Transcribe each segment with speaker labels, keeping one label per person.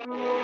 Speaker 1: Hello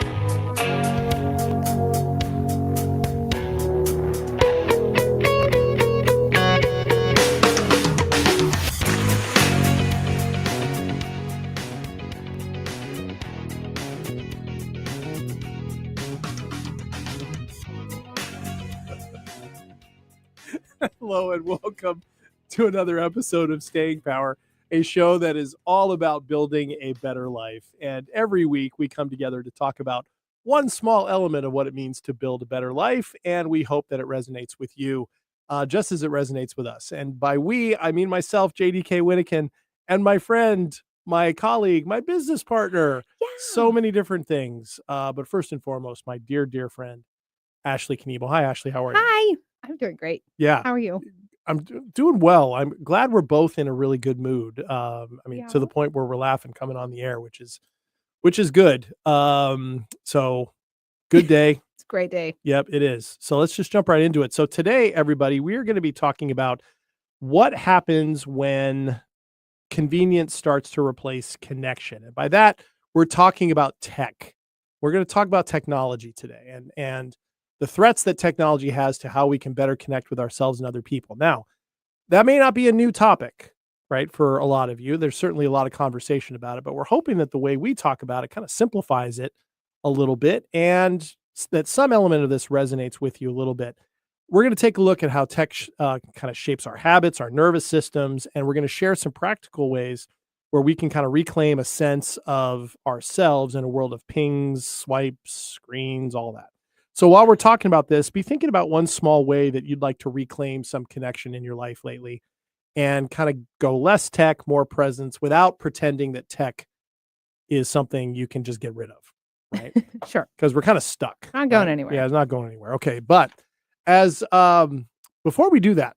Speaker 1: and welcome to another episode of Staying Power, a show that is all about building a better life. And every week we come together to talk about one small element of what it means to build a better life. And we hope that it resonates with you just as it resonates with us. And by we, I mean myself, JDK Winnikin, and my friend, my colleague, my business partner.
Speaker 2: Yeah.
Speaker 1: So many different things. But first and foremost, my dear, dear friend, Ashley Kniebel. Hi, Ashley. How are you?
Speaker 2: Hi. I'm doing great.
Speaker 1: Yeah.
Speaker 2: How are you?
Speaker 1: I'm doing well. I'm glad we're both in a really good mood. To the point where we're laughing coming on the air, which is good. So good day.
Speaker 2: It's a great day.
Speaker 1: Yep, it is. So let's just jump right into it. So today, everybody, we are going to be talking about what happens when convenience starts to replace connection. And by that, we're talking about tech. We're going to talk about technology today and the threats that technology has to how we can better connect with ourselves and other people. Now, that may not be a new topic, right, for a lot of you. There's certainly a lot of conversation about it, but we're hoping that the way we talk about it kind of simplifies it a little bit and that some element of this resonates with you a little bit. We're going to take a look at how tech kind of shapes our habits, our nervous systems, and we're going to share some practical ways where we can kind of reclaim a sense of ourselves in a world of pings, swipes, screens, all that. So while we're talking about this, be thinking about one small way that you'd like to reclaim some connection in your life lately and kind of go less tech, more presence without pretending that tech is something you can just get rid of, right?
Speaker 2: Sure.
Speaker 1: Because we're kind of stuck.
Speaker 2: Not going anywhere.
Speaker 1: Yeah, it's not going anywhere. Okay, but as before we do that,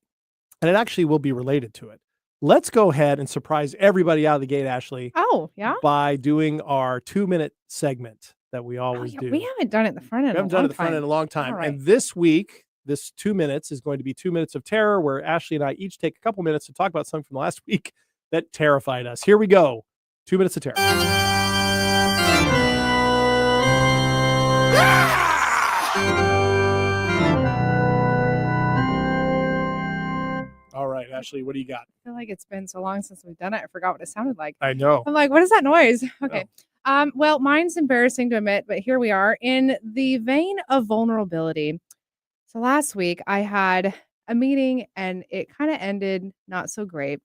Speaker 1: and it actually will be related to it, let's go ahead and surprise everybody out of the gate, Ashley.
Speaker 2: Oh, yeah?
Speaker 1: By doing our 2-minute segment that we always do.
Speaker 2: We haven't done it at the front end.
Speaker 1: We haven't done it at the front end in a long time.
Speaker 2: Right.
Speaker 1: And this week, this 2 minutes is going to be 2 minutes of terror, where Ashley and I each take a couple minutes to talk about something from the last week that terrified us. Here we go. 2 minutes of terror. All right, Ashley, what do you got?
Speaker 2: I feel like it's been so long since we've done it. I forgot what it sounded like.
Speaker 1: I know.
Speaker 2: I'm like, what is that noise? Okay. Well, mine's embarrassing to admit, but here we are in the vein of vulnerability. So last week I had a meeting and it kind of ended not so great.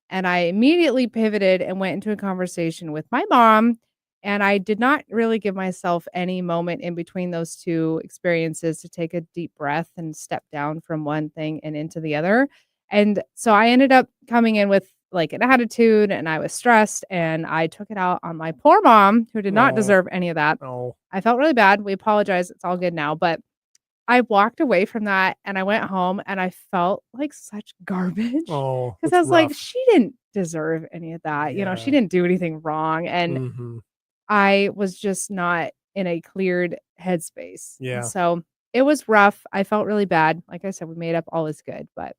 Speaker 2: And I immediately pivoted and went into a conversation with my mom. And I did not really give myself any moment in between those two experiences to take a deep breath and step down from one thing and into the other. And so I ended up coming in with like an attitude and I was stressed and I took it out on my poor mom who did not deserve any of that. I felt really bad. We apologize. It's all good now. But I walked away from that and I went home and I felt like such garbage. Because I was like, she didn't deserve any of that.
Speaker 1: Yeah.
Speaker 2: You know, she didn't do anything wrong. And I was just not in a cleared headspace.
Speaker 1: Yeah.
Speaker 2: And so it was rough. I felt really bad. Like I said, we made up. All is good. But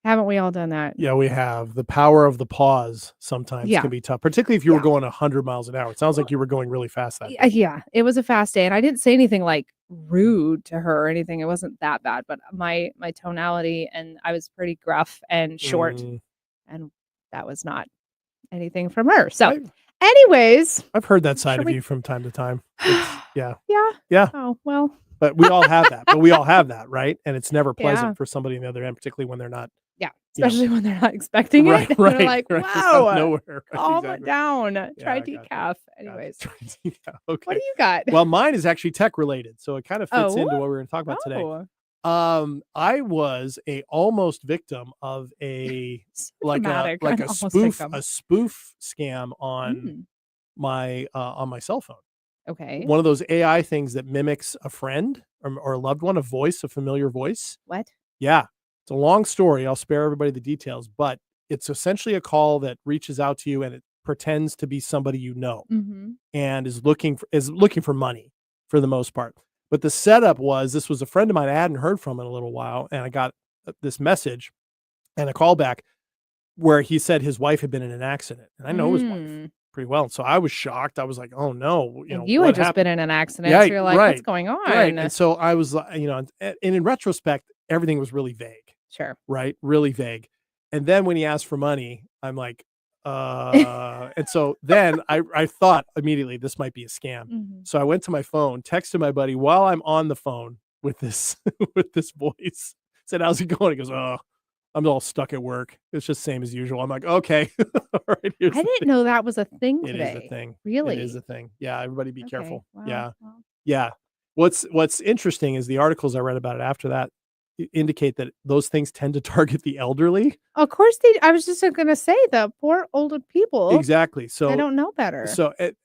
Speaker 2: haven't we all done that?
Speaker 1: Yeah, we have. The power of the pause sometimes can be tough, particularly if you were going 100 miles an hour. It sounds like you were going really fast that day.
Speaker 2: Yeah, it was a fast day. And I didn't say anything like rude to her or anything. It wasn't that bad. But my tonality, and I was pretty gruff and short. And that was not anything from her. So anyways.
Speaker 1: I've heard that side of you from time to time. Yeah.
Speaker 2: Oh, well.
Speaker 1: But we all have that. Right? And it's never pleasant for somebody on the other end, particularly when they're not.
Speaker 2: Yeah. Especially when they're not expecting it.
Speaker 1: Right.
Speaker 2: They're like, wow,
Speaker 1: nowhere.
Speaker 2: Calm it down. Try decaf. Anyways.
Speaker 1: Okay.
Speaker 2: What do you got?
Speaker 1: Well, mine is actually tech related. So it kind of fits into what we're going to talk about today. I was a almost victim of a spoof scam on my cell phone.
Speaker 2: Okay.
Speaker 1: One of those AI things that mimics a friend or a loved one, a familiar voice.
Speaker 2: What?
Speaker 1: Yeah. It's a long story. I'll spare everybody the details, but it's essentially a call that reaches out to you and it pretends to be somebody you know and is looking for money for the most part. But the setup was, this was a friend of mine I hadn't heard from in a little while, and I got this message and a call back where he said his wife had been in an accident. And I know his wife pretty well. So I was shocked. I was like, oh no,
Speaker 2: And you
Speaker 1: what
Speaker 2: had just
Speaker 1: happened?
Speaker 2: been in an accident,
Speaker 1: Yeah,
Speaker 2: so you're like, "What's
Speaker 1: right,
Speaker 2: going
Speaker 1: right.
Speaker 2: on?"
Speaker 1: And so I was like, and in retrospect, everything was really vague,
Speaker 2: Sure.
Speaker 1: right? Really vague. And then when he asked for money, I'm like, and so then I thought immediately this might be a scam.
Speaker 2: Mhm.
Speaker 1: So I went to my phone, texted my buddy while I'm on the phone with this with this voice. Said, "How's it going?" He goes, "Oh, I'm all stuck at work. It's just same as usual." I'm like, "Okay, all right, here's
Speaker 2: I
Speaker 1: the
Speaker 2: didn't
Speaker 1: thing."
Speaker 2: know that was a thing
Speaker 1: It is a
Speaker 2: today.
Speaker 1: thing. It is
Speaker 2: Really?
Speaker 1: a thing. Yeah, everybody be
Speaker 2: Okay.
Speaker 1: careful.
Speaker 2: Wow.
Speaker 1: Yeah,
Speaker 2: Well,
Speaker 1: yeah. What's interesting is the articles I read about it after that indicate that those things tend to target the elderly.
Speaker 2: of course I was just gonna say the poor older people,
Speaker 1: Exactly.
Speaker 2: they
Speaker 1: So
Speaker 2: don't know better.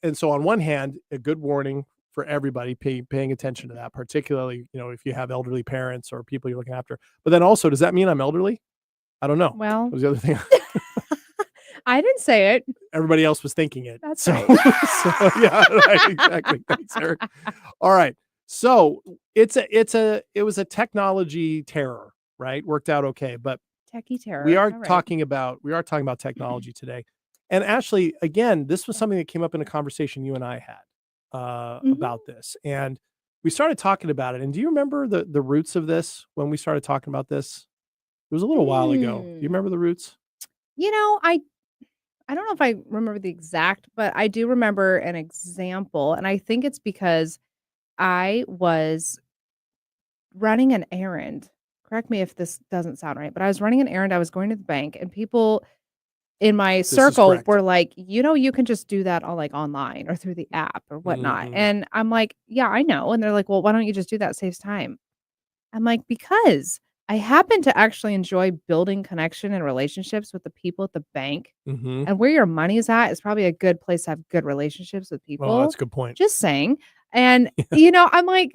Speaker 1: and so on one hand, a good warning for everybody paying attention to that, particularly, if you have elderly parents or people you're looking after. But then also, does that mean I'm elderly? I don't know.
Speaker 2: Well,
Speaker 1: Was the other thing.
Speaker 2: I didn't say it.
Speaker 1: Everybody else was thinking it.
Speaker 2: That's
Speaker 1: So,
Speaker 2: right.
Speaker 1: so yeah, right, exactly. Thanks, Eric. All right. So it was a technology terror, right? Worked out okay, but
Speaker 2: Techie
Speaker 1: we
Speaker 2: terror.
Speaker 1: are
Speaker 2: All right.
Speaker 1: talking about technology today. And Ashley, again, this was something that came up in a conversation you and I had
Speaker 2: Mhm.
Speaker 1: about this, and we started talking about it. And do you remember the roots of this when we started talking about this? It was a little while ago. Do you
Speaker 2: Mm.
Speaker 1: remember the roots?
Speaker 2: You know, I don't know if I remember the exact, but I do remember an example, and I think it's because I was running an errand. Correct me if this doesn't sound right, but I was running an errand, I was going to the bank, and people in my
Speaker 1: This is
Speaker 2: circle
Speaker 1: correct.
Speaker 2: were like, you can just do that all, like, online or through the app or whatnot."
Speaker 1: Mhm.
Speaker 2: And I'm like, "Yeah, I know." And they're like, "Well, why don't you just do that? It saves time." I'm like, "Because I happen to actually enjoy building connection and relationships with the people at the bank,
Speaker 1: Mhm.
Speaker 2: and where your money is at is probably a good place to have good relationships with
Speaker 1: Oh, that's
Speaker 2: people."
Speaker 1: a good point.
Speaker 2: Just saying. And, I'm like,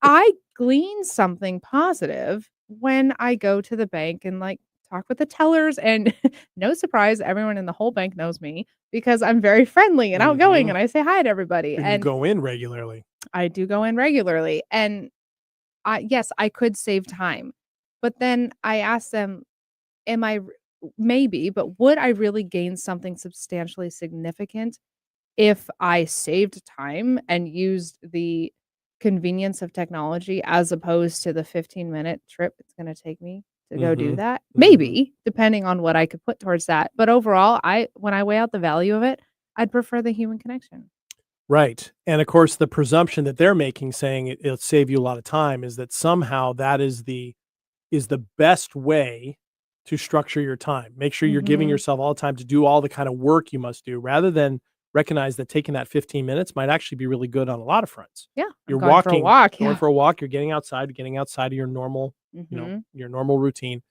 Speaker 2: I glean something positive when I go to the bank and, like, talk with the tellers, and no surprise, everyone in the whole bank knows me because I'm very friendly and outgoing,
Speaker 1: Mhm.
Speaker 2: and I say hi to everybody,
Speaker 1: And you
Speaker 2: and
Speaker 1: go in regularly.
Speaker 2: I do go in regularly, and yes, I could save time, but then I asked them, am I r maybe, but would I really gain something substantially significant if I saved time and used the convenience of technology as opposed to the 15-minute trip it's gonna take me to go do
Speaker 1: Mhm.
Speaker 2: that?
Speaker 1: Mhm.
Speaker 2: Maybe, depending on what I could put towards that, but overall, when I weigh out the value of it, I'd prefer the human connection.
Speaker 1: Right. And of course, the presumption that they're making saying it'll save you a lot of time is that somehow that is the best way to structure your time. Make sure you're giving
Speaker 2: Mhm.
Speaker 1: yourself all the time to do all the kind of work you must do rather than recognize that taking that 15 minutes might actually be really good on a lot of fronts.
Speaker 2: Yeah, I'm
Speaker 1: You're
Speaker 2: going for a walk,
Speaker 1: going
Speaker 2: yeah.
Speaker 1: for a walk, you're getting outside of your normal,
Speaker 2: Mhm.
Speaker 1: your normal routine.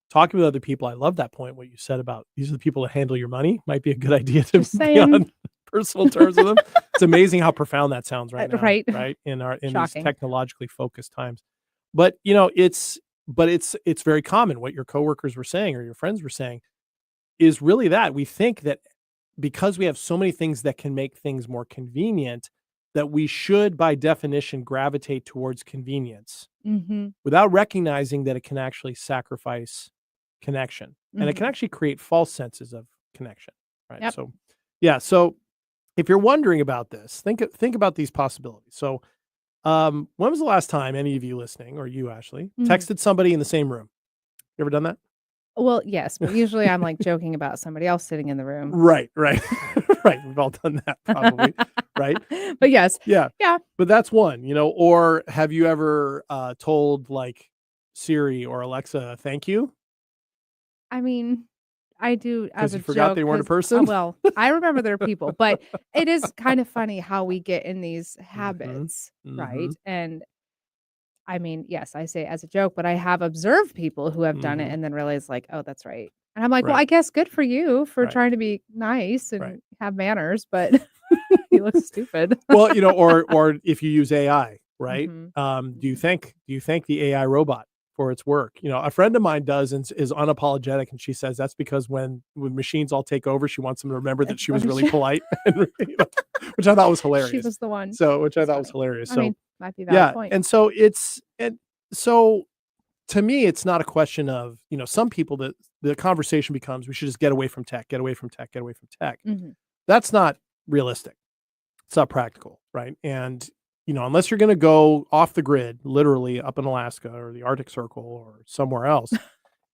Speaker 1: Talking with other people, I love that point, what you said about these are the people that handle your money. Might be a good idea to
Speaker 2: Just
Speaker 1: be
Speaker 2: saying.
Speaker 1: on personal terms with them. It's amazing how profound that sounds right now,
Speaker 2: Right?
Speaker 1: right? In these
Speaker 2: Shocking.
Speaker 1: technologically focused times. But, it's very common what your coworkers were saying or your friends were saying is really that we think that because we have so many things that can make things more convenient, that we should by definition gravitate towards convenience
Speaker 2: Mhm.
Speaker 1: without recognizing that it can actually sacrifice connection, and it can
Speaker 2: Mhm.
Speaker 1: actually create false senses of connection, right?
Speaker 2: Yep.
Speaker 1: So, yeah, so if you're wondering about this, think about these possibilities. So, when was the last time any of you listening, or you, Ashley,
Speaker 2: Mm.
Speaker 1: texted somebody in the same room? You ever done that?
Speaker 2: Well, yes, but usually I'm, like, joking about somebody else sitting in the room.
Speaker 1: Right, right, right. We've all done that probably, right?
Speaker 2: But yes.
Speaker 1: Yeah,
Speaker 2: Yeah.
Speaker 1: but that's one, or have you ever, told, like, Siri or Alexa, "Thank you,"
Speaker 2: I mean, I do as
Speaker 1: because
Speaker 2: a
Speaker 1: you forgot they
Speaker 2: joke
Speaker 1: weren't a
Speaker 2: 'cause,
Speaker 1: person?
Speaker 2: well, I remember they're people, but it is kind of funny how we get in these
Speaker 1: Mhm,
Speaker 2: habits, right?
Speaker 1: mhm,
Speaker 2: And I mean, yes, I say it as a joke, but I have observed people who have done it
Speaker 1: mhm.
Speaker 2: and then realized like, "Oh, that's right." And I'm like, "Well,
Speaker 1: Right,
Speaker 2: I guess good for you for
Speaker 1: right,
Speaker 2: trying to be nice
Speaker 1: right.
Speaker 2: and have manners, but you look stupid."
Speaker 1: Well, or if you use AI, right?
Speaker 2: Mhm. Mhm.
Speaker 1: Do you thank the AI robot for its work? A friend of mine does and is unapologetic, and she says that's because when machines all take over, she wants them to remember that
Speaker 2: It's
Speaker 1: she was
Speaker 2: funny.
Speaker 1: really polite, and, which I thought was
Speaker 2: She
Speaker 1: hilarious.
Speaker 2: was the one.
Speaker 1: Which I
Speaker 2: It's
Speaker 1: thought was
Speaker 2: funny.
Speaker 1: hilarious.
Speaker 2: I
Speaker 1: So
Speaker 2: mean, might be a valid
Speaker 1: yeah,
Speaker 2: point.
Speaker 1: so to me, it's not a question of some people that the conversation becomes we should just get away from tech, get away from tech, get away from tech.
Speaker 2: Mhm.
Speaker 1: That's not realistic. It's not practical, right? And, unless you're going to go off the grid, literally up in Alaska or the Arctic Circle or somewhere else,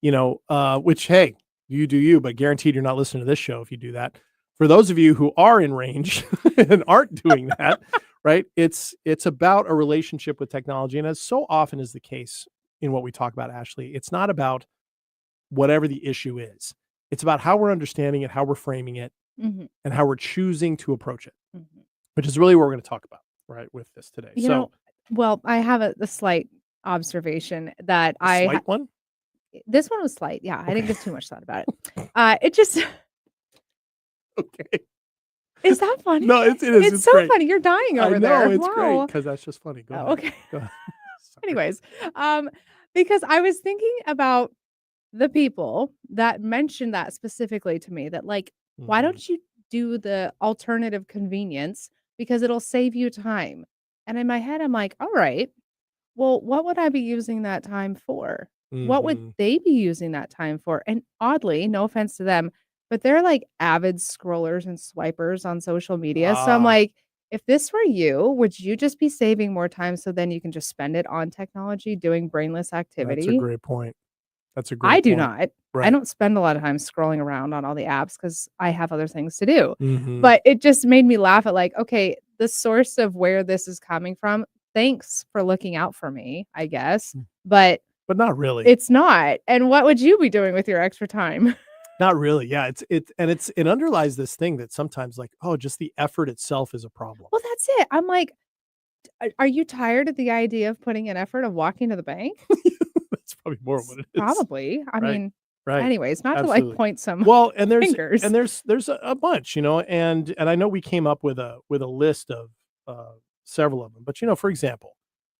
Speaker 1: which, hey, you do you, but guaranteed you're not listening to this show if you do that. For those of you who are in range and aren't doing that, right? It's about a relationship with technology. And as so often is the case in what we talk about, Ashley, it's not about whatever the issue is. It's about how we're understanding it, how we're framing it,
Speaker 2: Mhm.
Speaker 1: and how we're choosing to approach it,
Speaker 2: Mhm.
Speaker 1: which is really what we're going to talk about, right, with this today.
Speaker 2: You know, well, I have a slight observation that
Speaker 1: a slight one.
Speaker 2: this one was slight. Yeah, I didn't
Speaker 1: Okay.
Speaker 2: give too much thought about it. It just
Speaker 1: Okay.
Speaker 2: is that funny?
Speaker 1: No, it is.
Speaker 2: It's so
Speaker 1: great.
Speaker 2: funny. You're dying
Speaker 1: I
Speaker 2: over
Speaker 1: know
Speaker 2: there.
Speaker 1: it's great
Speaker 2: Wow.
Speaker 1: because that's just funny. Go
Speaker 2: Oh,
Speaker 1: ahead.
Speaker 2: okay.
Speaker 1: Go ahead. Sorry.
Speaker 2: Anyways, because I was thinking about the people that mentioned that specifically to me that like, why
Speaker 1: Mhm.
Speaker 2: don't you do the alternative convenience because it'll save you time? And in my head, I'm like, all right, well, what would I be using that time for? What would
Speaker 1: Mhm.
Speaker 2: they be using that time for? And oddly, no offense to them, but they're like avid scrollers and swipers on social media. So I'm
Speaker 1: Ah,
Speaker 2: like, if this were you, would you just be saving more time so then you can just spend it on technology doing brainless
Speaker 1: that's a
Speaker 2: activity?
Speaker 1: great point. That's a
Speaker 2: I
Speaker 1: great
Speaker 2: do
Speaker 1: point.
Speaker 2: not. I
Speaker 1: Right.
Speaker 2: don't spend a lot of time scrolling around on all the apps because I have other things to do.
Speaker 1: Mhm.
Speaker 2: But it just made me laugh at like, okay, the source of where this is coming from, thanks for looking out for me, I guess. But
Speaker 1: But not really.
Speaker 2: it's not. And what would you be doing with your extra time?
Speaker 1: Not really. Yeah, it underlies this thing that sometimes like, oh, just the effort itself is a problem.
Speaker 2: Well, that's it. I'm like, are you tired of the idea of putting an effort of walking to the bank?
Speaker 1: That's probably more what it is.
Speaker 2: Probably. I
Speaker 1: Right.
Speaker 2: mean,
Speaker 1: Right.
Speaker 2: anyways, not to like
Speaker 1: Absolutely.
Speaker 2: point some
Speaker 1: Well, and there's
Speaker 2: fingers.
Speaker 1: and there's there's a bunch, and I know we came up with a list of several of them. But for example,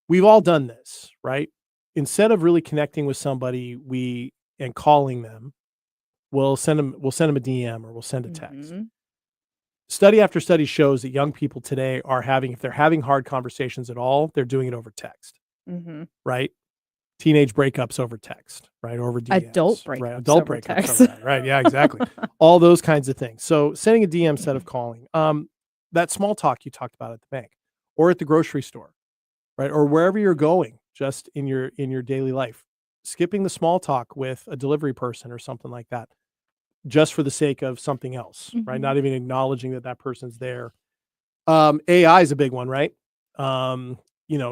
Speaker 1: we've all done this, right? Instead of really connecting with somebody, and calling them, we'll send them a DM or we'll send a text.
Speaker 2: Mhm.
Speaker 1: Study after study shows that young people today if they're having hard conversations at all, they're doing it over text,
Speaker 2: Mhm.
Speaker 1: right? Teenage breakups over text, right? Over
Speaker 2: Adult
Speaker 1: DMs, right?
Speaker 2: breakups
Speaker 1: Adult
Speaker 2: over
Speaker 1: breakups
Speaker 2: text.
Speaker 1: over that, right? Yeah, exactly. All those kinds of things. So sending a DM instead of calling. That small talk you talked about at the bank or at the grocery store, right? Or wherever you're going, just in your daily life. Skipping the small talk with a delivery person or something like that, just for the sake of something else, right?
Speaker 2: Mhm.
Speaker 1: Not even acknowledging that that person's there. AI is a big one, right?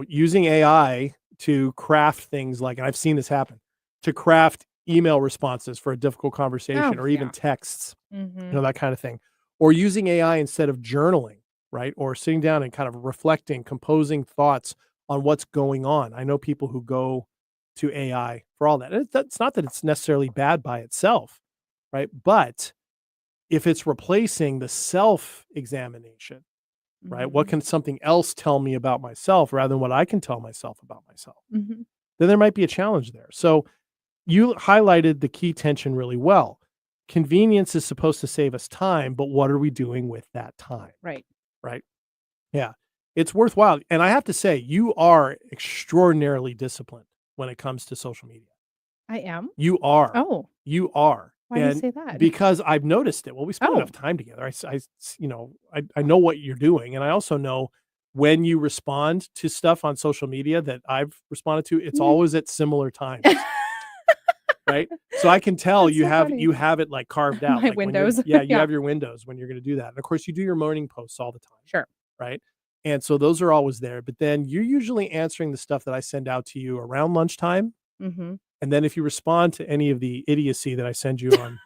Speaker 1: Using AI to craft things like, and I've seen this happen, to craft email responses for a difficult conversation
Speaker 2: Oh,
Speaker 1: or even
Speaker 2: yeah.
Speaker 1: texts,
Speaker 2: Mhm.
Speaker 1: that kind of thing. Or using AI instead of journaling, right? Or sitting down and kind of reflecting, composing thoughts on what's going on. I know people who go to AI for all that. And it's not that it's necessarily bad by itself, right? But if it's replacing the self examination, right? What
Speaker 2: Mhm.
Speaker 1: can something else tell me about myself rather than what I can tell myself about myself?
Speaker 2: Mhm.
Speaker 1: Then there might be a challenge there. So you highlighted the key tension really well. Convenience is supposed to save us time, but what are we doing with that time?
Speaker 2: Right.
Speaker 1: Right. Yeah. It's worthwhile. And I have to say, you are extraordinarily disciplined when it comes to social media.
Speaker 2: I am?
Speaker 1: You are.
Speaker 2: Oh,
Speaker 1: You are.
Speaker 2: why do you
Speaker 1: And
Speaker 2: say that?
Speaker 1: because I've noticed it. Well, we spend enough
Speaker 2: Oh.
Speaker 1: time together. I know what you're doing. And I also know when you respond to stuff on social media that I've responded to, it's
Speaker 2: Mhm.
Speaker 1: always at similar times, right? So I can tell
Speaker 2: That's
Speaker 1: you
Speaker 2: so
Speaker 1: have
Speaker 2: funny.
Speaker 1: you have it like carved out,
Speaker 2: My
Speaker 1: like when you're
Speaker 2: windows.
Speaker 1: yeah, you
Speaker 2: Yeah.
Speaker 1: have your windows when you're going to do that. And of course, you do your morning posts all the time,
Speaker 2: Sure.
Speaker 1: right? And so those are always there. But then you're usually answering the stuff that I send out to you around lunchtime.
Speaker 2: Mhm.
Speaker 1: And then if you respond to any of the idiocy that I send you on,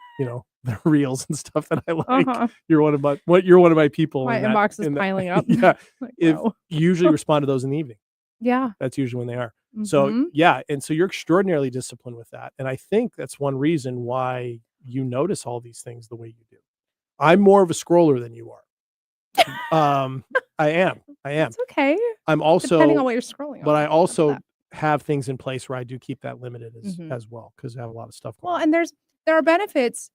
Speaker 1: the reels and stuff that I like,
Speaker 2: Uh-huh.
Speaker 1: you're one of my people
Speaker 2: My
Speaker 1: in that
Speaker 2: inbox is
Speaker 1: in that
Speaker 2: piling up.
Speaker 1: yeah.
Speaker 2: Like,
Speaker 1: If
Speaker 2: whoa.
Speaker 1: you usually respond to those in the evening.
Speaker 2: Yeah.
Speaker 1: That's usually when they are. So
Speaker 2: Mhm.
Speaker 1: yeah, and so you're extraordinarily disciplined with that. And I think that's one reason why you notice all these things the way you do. I'm more of a scroller than you are. Um, I am. I am.
Speaker 2: That's okay.
Speaker 1: I'm
Speaker 2: Depending on
Speaker 1: also
Speaker 2: what you're scrolling
Speaker 1: but
Speaker 2: on.
Speaker 1: I
Speaker 2: I'm good with
Speaker 1: also
Speaker 2: that.
Speaker 1: have things in place where I do keep that limited as
Speaker 2: Mhm.
Speaker 1: as well because I have a lot of stuff
Speaker 2: Well,
Speaker 1: going on.
Speaker 2: and there are benefits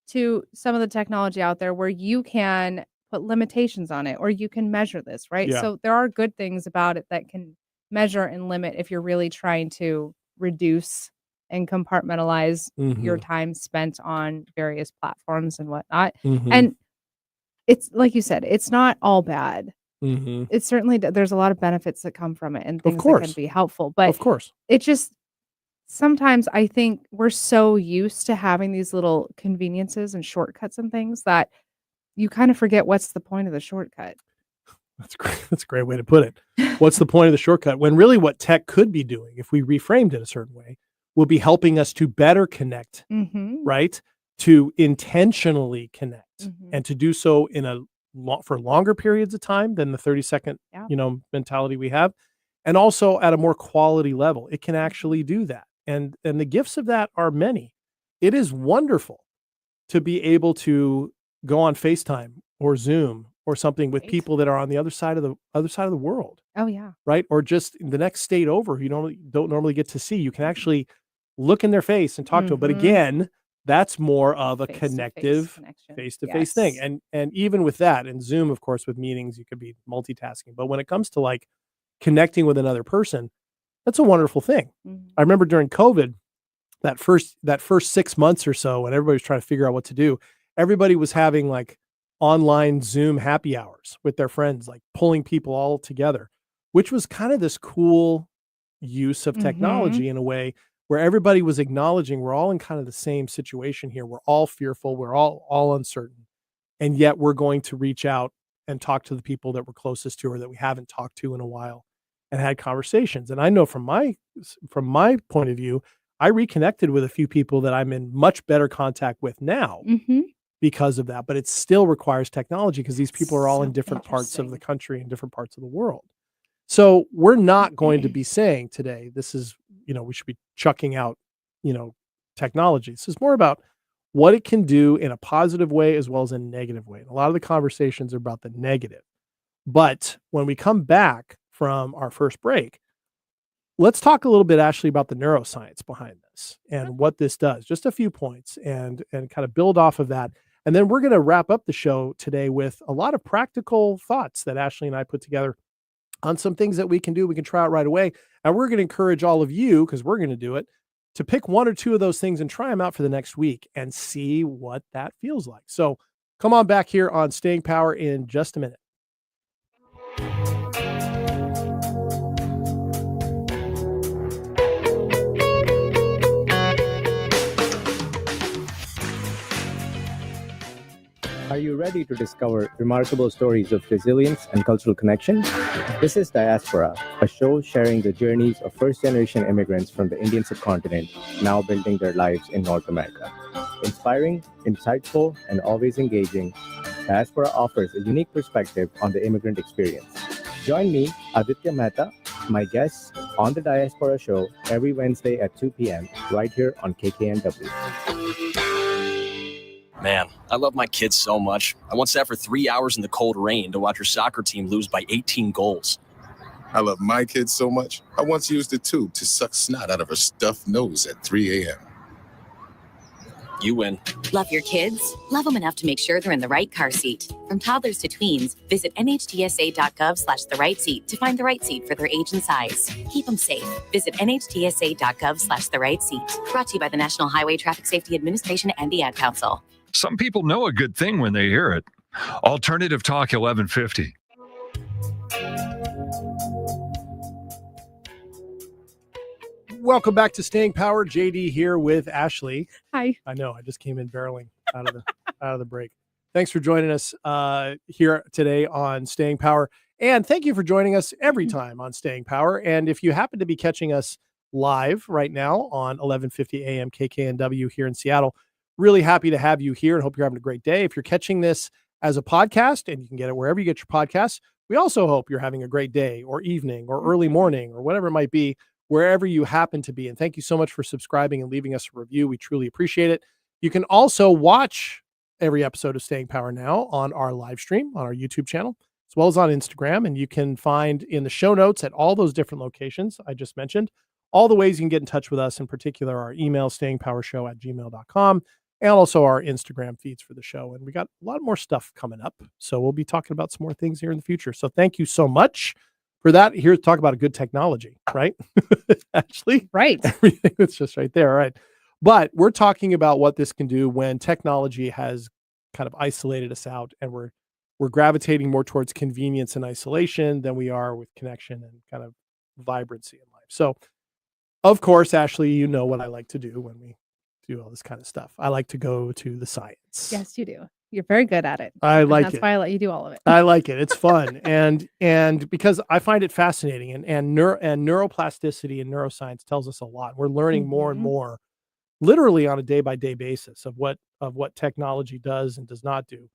Speaker 2: to some of the technology out there where you can put limitations on it or you can measure this, right?
Speaker 1: Yeah.
Speaker 2: So there are good things about it that can measure and limit if you're really trying to reduce and compartmentalize your
Speaker 1: Mhm.
Speaker 2: time spent on various platforms and whatnot.
Speaker 1: Mhm.
Speaker 2: And it's like you said, it's not all bad.
Speaker 1: Mhm.
Speaker 2: It's certainly there's a lot of benefits that come from it and
Speaker 1: Of
Speaker 2: things that can
Speaker 1: course.
Speaker 2: be helpful, but
Speaker 1: Of course.
Speaker 2: it just sometimes I think we're so used to having these little conveniences and shortcuts and things that you kind of forget what's the point of the shortcut.
Speaker 1: That's great. That's a great way to put it. What's the point of the shortcut? When really what tech could be doing, if we reframed it a certain way, will be helping us to better connect,
Speaker 2: Mhm.
Speaker 1: right? To intentionally connect
Speaker 2: Mhm.
Speaker 1: and to do so in a for longer periods of time than the 30-second,
Speaker 2: Yeah.
Speaker 1: mentality we have, and also at a more quality level. It can
Speaker 2: Mhm.
Speaker 1: actually do that. And the gifts of that are many. It is wonderful to be able to go on FaceTime or Zoom or something with
Speaker 2: Right.
Speaker 1: people that are on the other side of the world,
Speaker 2: Oh, yeah.
Speaker 1: right? Or just in the next state over, you don't normally get to see. You can
Speaker 2: Mhm.
Speaker 1: actually look in their face and talk to them. But
Speaker 2: Mhm.
Speaker 1: again, that's more of a
Speaker 2: Face-to-face
Speaker 1: connective
Speaker 2: connection.
Speaker 1: face-to-face thing.
Speaker 2: Yes.
Speaker 1: And even with that, and Zoom, of course, with meetings, you could be multitasking. But when it comes to like connecting with another person, that's a wonderful thing.
Speaker 2: Mhm.
Speaker 1: I remember during COVID, that first 6 months or so when everybody was trying to figure out what to do, everybody was having like online Zoom happy hours with their friends, like pulling people all together, which was kind of this cool use of
Speaker 2: Mhm.
Speaker 1: technology in a way where everybody was acknowledging we're all in kind of the same situation here. We're all fearful, we're all uncertain, and yet we're going to reach out and talk to the people that we're closest to or that we haven't talked to in a while and had conversations. And I know from my point of view, I reconnected with a few people that I'm in much better contact with now
Speaker 2: Mhm.
Speaker 1: because of that, but it still requires technology because these people are all in
Speaker 2: So
Speaker 1: different parts of the
Speaker 2: interesting.
Speaker 1: country and different parts of the world. So we're not going to be saying today, this is, we should be chucking out, you know, technology. This is more about what it can do in a positive way as well as a negative way. And a lot of the conversations are about the negative. But when we come back from our first break, let's talk a little bit, Ashley, about the neuroscience behind this and what this does. Just a few points and kind of build off of that. And then we're going to wrap up the show today with a lot of practical thoughts that Ashley and I put together on some things that we can do. We can try out right away. And we're going to encourage all of you, because we're going to do it, to pick one or two of those things and try them out for the next week and see what that feels like. So come on back here on Staying Power in just a minute.
Speaker 3: Are you ready to discover remarkable stories of resilience and cultural connection? This is Diaspora, a show sharing the journeys of first-generation immigrants from the Indian subcontinent now building their lives in North America. Inspiring, insightful, and always engaging, Diaspora offers a unique perspective on the immigrant experience. Join me, Aditya Mehta, my guests, on the Diaspora Show every Wednesday at 2 p.m. right here on KKNW.
Speaker 4: Man, I love my kids so much. I once sat for 3 hours in the cold rain to watch her soccer team lose by 18 goals.
Speaker 5: I love my kids so much, I once used a tube to suck snot out of her stuffed nose at 3 a.m.
Speaker 4: You win.
Speaker 6: Love your kids? Love them enough to make sure they're in the right car seat. From toddlers to tweens, visit nhtsa.gov/the right seat to find the right seat for their age and size. Keep them safe. Visit nhtsa.gov/the right seat. Brought to you by the National Highway Traffic Safety Administration and the Ad Council.
Speaker 7: Some people know a good thing when they hear it. Alternative Talk 1150.
Speaker 1: Welcome back to Staying Power. JD here with Ashley.
Speaker 2: Hi.
Speaker 1: I know, I just came in barreling out of the break. Thanks for joining us here today on Staying Power. And thank you for joining us every time on Staying Power. And if you happen to be catching us live right now on 1150 AM KKNW here in Seattle, really happy to have you here and hope you're having a great day. If you're catching this as a podcast, and you can get it wherever you get your podcasts, we also hope you're having a great day or evening or early morning or whatever it might be, wherever you happen to be. And thank you so much for subscribing and leaving us a review. We truly appreciate it. You can also watch every episode of Staying Power now on our live stream on our YouTube channel, as well as on Instagram. And you can find in the show notes at all those different locations I just mentioned, all the ways you can get in touch with us, in particular our email, stayingpowershow@gmail.com, and also our Instagram feeds for the show. And we got a lot more stuff coming up. So we'll be talking about some more things here in the future. So thank you so much for that. Here to talk about a good technology, right? Actually,
Speaker 2: Right.
Speaker 1: everything that's just right there. All right. But we're talking about what this can do when technology has kind of isolated us out and we're we're gravitating more towards convenience and isolation than we are with connection and kind of vibrancy in life. So, of course, Ashley, you know what I like to do when we do all this kind of stuff. I like to go to the science.
Speaker 2: Yes, you do. You're very good at it.
Speaker 1: I
Speaker 2: And
Speaker 1: like
Speaker 2: that's
Speaker 1: it.
Speaker 2: why I let you do all of it.
Speaker 1: I like it. It's fun. And because I find it fascinating, and neuroplasticity and neuroscience tells us a lot. We're learning more and
Speaker 2: Mhm.
Speaker 1: more, literally on a day-by-day basis, of what technology does and does not do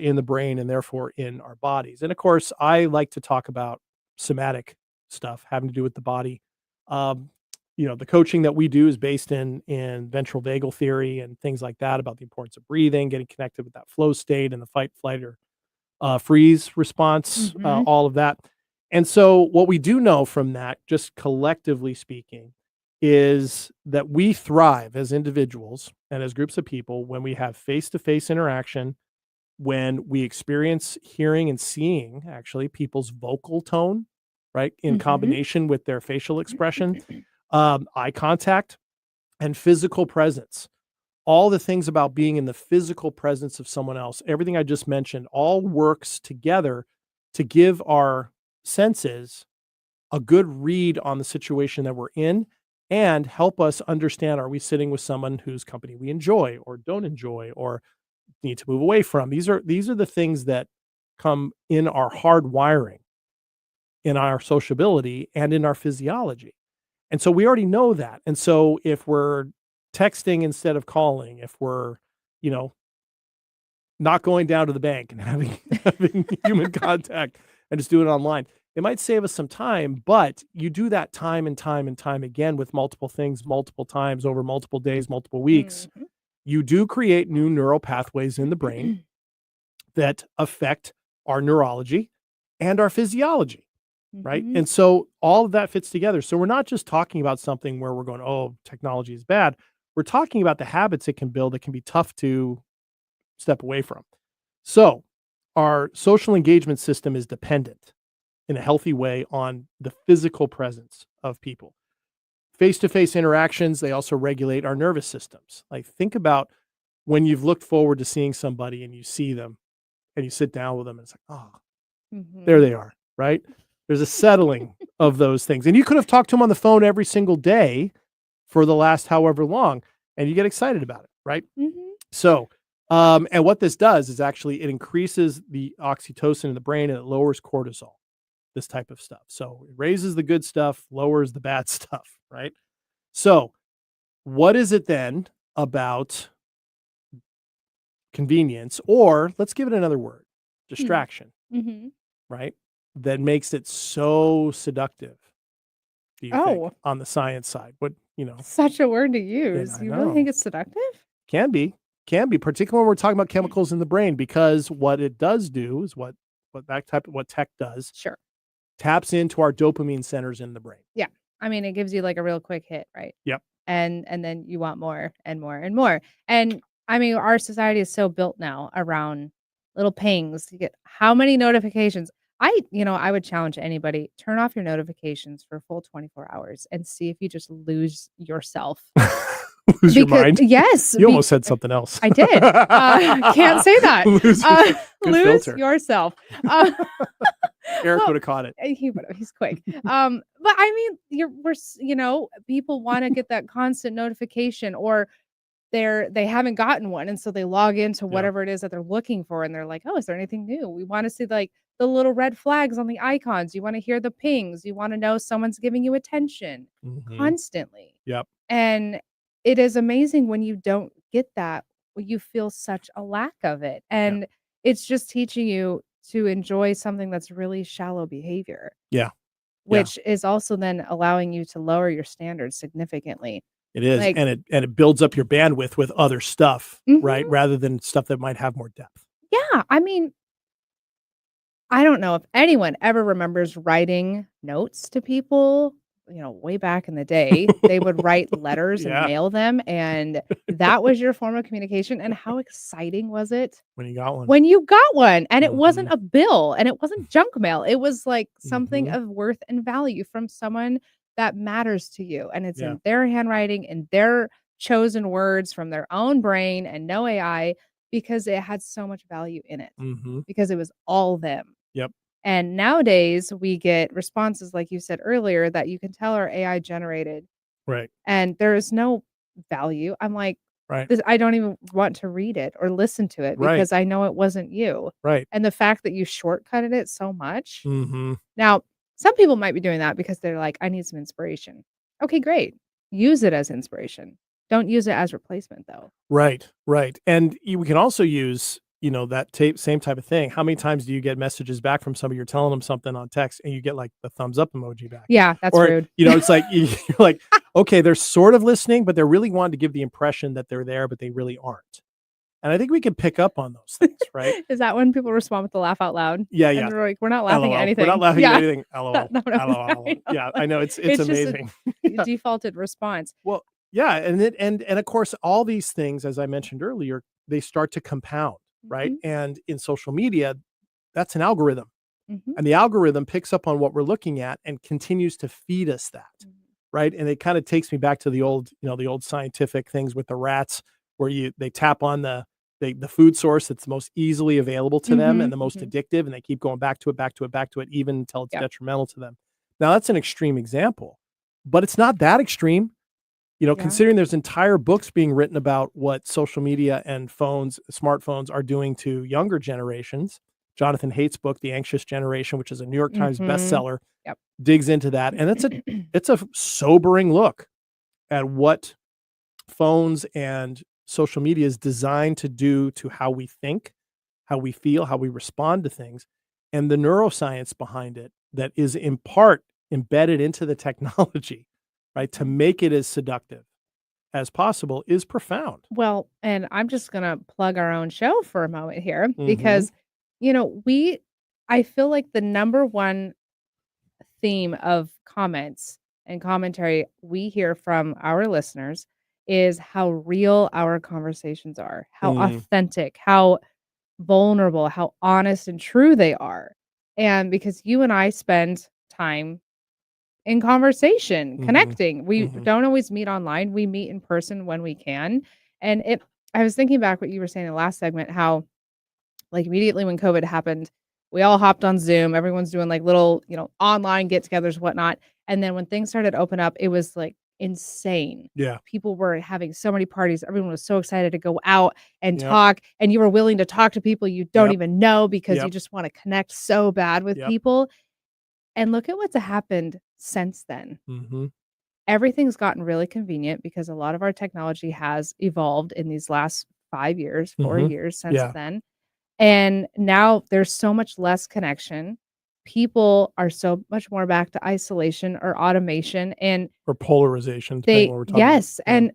Speaker 1: in the brain, and therefore in our bodies. And of course, I like to talk about somatic stuff having to do with the body. Um, the coaching that we do is based in ventral vagal theory and things like that, about the importance of breathing, getting connected with that flow state and the fight, flight, or freeze response,
Speaker 2: Mhm.
Speaker 1: all of that. And so what we do know from that, just collectively speaking, is that we thrive as individuals and as groups of people when we have face-to-face interaction, when we experience hearing and seeing actually people's vocal tone, right, in
Speaker 2: Mhm.
Speaker 1: combination with their facial expression, eye contact, and physical presence. All the things about being in the physical presence of someone else, everything I just mentioned, all works together to give our senses a good read on the situation that we're in, and help us understand, are we sitting with someone whose company we enjoy or don't enjoy or need to move away from. These are the things that come in our hard wiring, in our sociability, and in our physiology. And so we already know that. And so if we're texting instead of calling, if we're, you know, not going down to the bank and having human contact and just do it online, it might save us some time. But you do that time and time and time again with multiple things, multiple times, over multiple days, multiple weeks.
Speaker 2: Mhm.
Speaker 1: You do create new neural pathways in the brain that affect our neurology and our physiology. Right.
Speaker 2: Mhm.
Speaker 1: And so all of that fits together. So we're not just talking about something where we're going, oh, technology is bad. We're talking about the habits it can build that can be tough to step away from. So our social engagement system is dependent in a healthy way on the physical presence of people. Face-to-face interactions, they also regulate our nervous systems. Like, think about when you've looked forward to seeing somebody and you see them and you sit down with them and it's like, oh, there
Speaker 2: Mhm.
Speaker 1: they are, right? There's a settling of those things. And you could have talked to them on the phone every single day for the last however long, and you get excited about it, right?
Speaker 2: Mhm.
Speaker 1: So, and what this does is actually it increases the oxytocin in the brain and it lowers cortisol, this type of stuff. So it raises the good stuff, lowers the bad stuff, right? So, what is it then about convenience, or let's give it another word, distraction,
Speaker 2: Mhm.
Speaker 1: right? That makes it so seductive, do you think,
Speaker 2: Oh,
Speaker 1: on the science side? What,
Speaker 2: such a word to
Speaker 1: yeah,
Speaker 2: use.
Speaker 1: I
Speaker 2: You really think
Speaker 1: know.
Speaker 2: it's seductive?
Speaker 1: Can be, particularly when we're talking about chemicals in the brain, because what it does do is what tech does,
Speaker 2: Sure.
Speaker 1: taps into our dopamine centers in the brain.
Speaker 2: Yeah. I mean, it gives you like a real quick hit, right?
Speaker 1: Yep.
Speaker 2: And then you want more and more and more. And I mean, our society is so built now around little pings. You get how many notifications? I would challenge anybody, turn off your notifications for a full 24 hours and see if you just lose yourself.
Speaker 1: Lose your
Speaker 2: Because
Speaker 1: mind?
Speaker 2: yes,
Speaker 1: You almost said something else.
Speaker 2: I did. Can't say that.
Speaker 1: Lose yourself. Good
Speaker 2: Lose
Speaker 1: filter.
Speaker 2: yourself. Uh,
Speaker 1: Eric
Speaker 2: well,
Speaker 1: would have caught it.
Speaker 2: he would have. He's quick. But I mean, people want to get that constant notification, or they haven't gotten one, and so they log into
Speaker 1: Yeah.
Speaker 2: whatever it is that they're looking for, and they're like, "Oh, is there anything new?" We want to see like the little red flags on the icons. You want to hear the pings. You want to know someone's giving you attention
Speaker 1: Mhm.
Speaker 2: constantly.
Speaker 1: Yep.
Speaker 2: And it is amazing when you don't get that, when you feel such a lack of it. And it's just teaching you to enjoy something that's really shallow behavior,
Speaker 1: Yeah. Yeah.
Speaker 2: which is also then allowing you to lower your standards significantly.
Speaker 1: It is,
Speaker 2: Like,
Speaker 1: and it builds up your bandwidth with other stuff, right?
Speaker 2: mhm,
Speaker 1: Rather than stuff that might have more depth.
Speaker 2: yeah, I mean, I don't know if anyone ever remembers writing notes to people. Way back in the day, they would write letters and
Speaker 1: Yeah.
Speaker 2: mail them, and that was your form of communication. And how exciting was it
Speaker 1: When you got one.
Speaker 2: when you got one, and it wasn't
Speaker 1: Mhm.
Speaker 2: a bill, and it wasn't junk mail. It was like something
Speaker 1: Mhm.
Speaker 2: of worth and value from someone that matters to you, and it's
Speaker 1: Yeah.
Speaker 2: in their handwriting and their chosen words from their own brain and no AI. because it had so much value in it,
Speaker 1: Mm-hmm.
Speaker 2: because it was all them.
Speaker 1: Yep.
Speaker 2: And nowadays we get responses, like you said earlier, that you can tell are AI generated,
Speaker 1: Right.
Speaker 2: and there is no value. I'm like,
Speaker 1: Right.
Speaker 2: I don't even want to read it or listen to it
Speaker 1: Right.
Speaker 2: because I know it wasn't you.
Speaker 1: Right.
Speaker 2: And the fact that you shortcutted it so much.
Speaker 1: Mm-hmm.
Speaker 2: Now, some people might be doing that because they're like, I need some inspiration. Okay, great. Use it as inspiration. Don't use it as replacement, though.
Speaker 1: Right. Right. And we can also use, that same type of thing. How many times do you get messages back from somebody, you're telling them something on text and you get like the thumbs up emoji back?
Speaker 2: Yeah, that's
Speaker 1: Or,
Speaker 2: rude.
Speaker 1: it's like, you're like, okay, they're sort of listening, but they're really wanting to give the impression that they're there, but they really aren't. And I think we can pick up on those things, right?
Speaker 2: Is that when people respond with the laugh out loud?
Speaker 1: Yeah,
Speaker 2: And
Speaker 1: yeah.
Speaker 2: they're like, we're not laughing
Speaker 1: LOL.
Speaker 2: at anything.
Speaker 1: We're not laughing
Speaker 2: Yeah.
Speaker 1: at anything. LOL.
Speaker 2: No,
Speaker 1: LOL. Yeah, I know. It's
Speaker 2: just
Speaker 1: amazing.
Speaker 2: a defaulted response.
Speaker 1: Well, yeah, and of course, all these things, as I mentioned earlier, they start to compound, right?
Speaker 2: Mhm.
Speaker 1: And in social media, that's an algorithm,
Speaker 2: Mhm.
Speaker 1: and the algorithm picks up on what we're looking at and continues to feed us that, right? And it kind of takes me back to the old, the old scientific things with the rats, where they tap on the food source that's most easily available to them and the most addictive, and they keep going back to it, even until it's detrimental to them. Now, that's an extreme example, but it's not that extreme. Considering there's entire books being written about what social media and smartphones are doing to younger generations. Jonathan Haidt's book, The Anxious Generation, which is a New York Times bestseller, digs into that. And it's a sobering look at what phones and social media is designed to do to how we think, how we feel, how we respond to things, and the neuroscience behind it that is in part embedded into the technology, right, to make it as seductive as possible is profound.
Speaker 2: Well, and I'm just going to plug our own show for a moment here
Speaker 1: Mhm.
Speaker 2: because, I feel like the number one theme of comments and commentary we hear from our listeners is how real our conversations are, how authentic, how vulnerable, how honest and true they are. And because you and I spend time in conversation, connecting. We don't always meet online. We meet in person when we can. And I was thinking back what you were saying in the last segment, how like immediately when COVID happened, we all hopped on Zoom. Everyone's doing like little, online get-togethers, whatnot. And then when things started to open up, it was like insane.
Speaker 1: Yeah.
Speaker 2: People were having so many parties. Everyone was so excited to go out and
Speaker 1: Yep.
Speaker 2: talk. And you were willing to talk to people you don't
Speaker 1: Yep.
Speaker 2: even know because you
Speaker 1: Yep.
Speaker 2: just want to connect so bad with
Speaker 1: Yep.
Speaker 2: people. And look at what's happened since then.
Speaker 1: Mhm.
Speaker 2: Everything's gotten really convenient because a lot of our technology has evolved in these last 5 years, 4
Speaker 1: Mhm.
Speaker 2: years since
Speaker 1: Yeah.
Speaker 2: then. And now there's so much less connection. People are so much more back to isolation or automation, and
Speaker 1: Or polarization, depending on what we're talking about.
Speaker 2: yes, and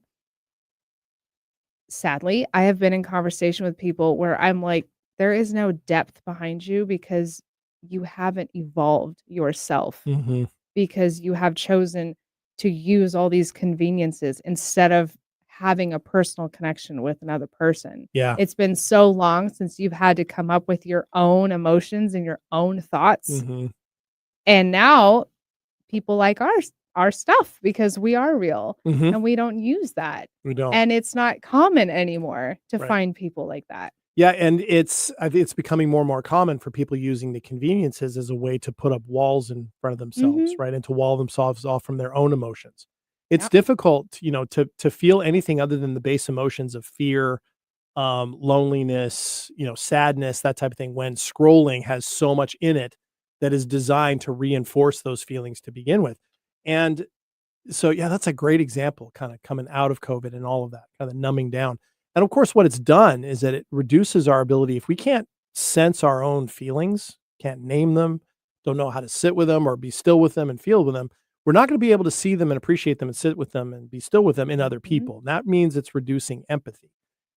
Speaker 2: sadly, I have been in conversation with people where I'm like, there is no depth behind you because you haven't evolved yourself,
Speaker 1: Mhm.
Speaker 2: because you have chosen to use all these conveniences instead of having a personal connection with another person.
Speaker 1: Yeah.
Speaker 2: It's been so long since you've had to come up with your own emotions and your own thoughts.
Speaker 1: Mhm.
Speaker 2: And now people like our stuff because we are real
Speaker 1: Mhm.
Speaker 2: and we don't use that.
Speaker 1: We don't.
Speaker 2: And it's not common anymore to
Speaker 1: Right.
Speaker 2: find people like that.
Speaker 1: Yeah, and I think it's becoming more and more common for people using the conveniences as a way to put up walls in front of themselves,
Speaker 2: Mhm.
Speaker 1: right? And to wall themselves off from their own emotions. It's
Speaker 2: Yep.
Speaker 1: difficult, to feel anything other than the base emotions of fear, loneliness, sadness, that type of thing, when scrolling has so much in it that is designed to reinforce those feelings to begin with. And so, yeah, that's a great example, kind of coming out of COVID and all of that, kind of numbing down. And of course, what it's done is that it reduces our ability. If we can't sense our own feelings, can't name them, don't know how to sit with them or be still with them and feel with them, we're not going to be able to see them and appreciate them and sit with them and be still with them in other
Speaker 2: Mhm.
Speaker 1: people. And that means it's reducing empathy,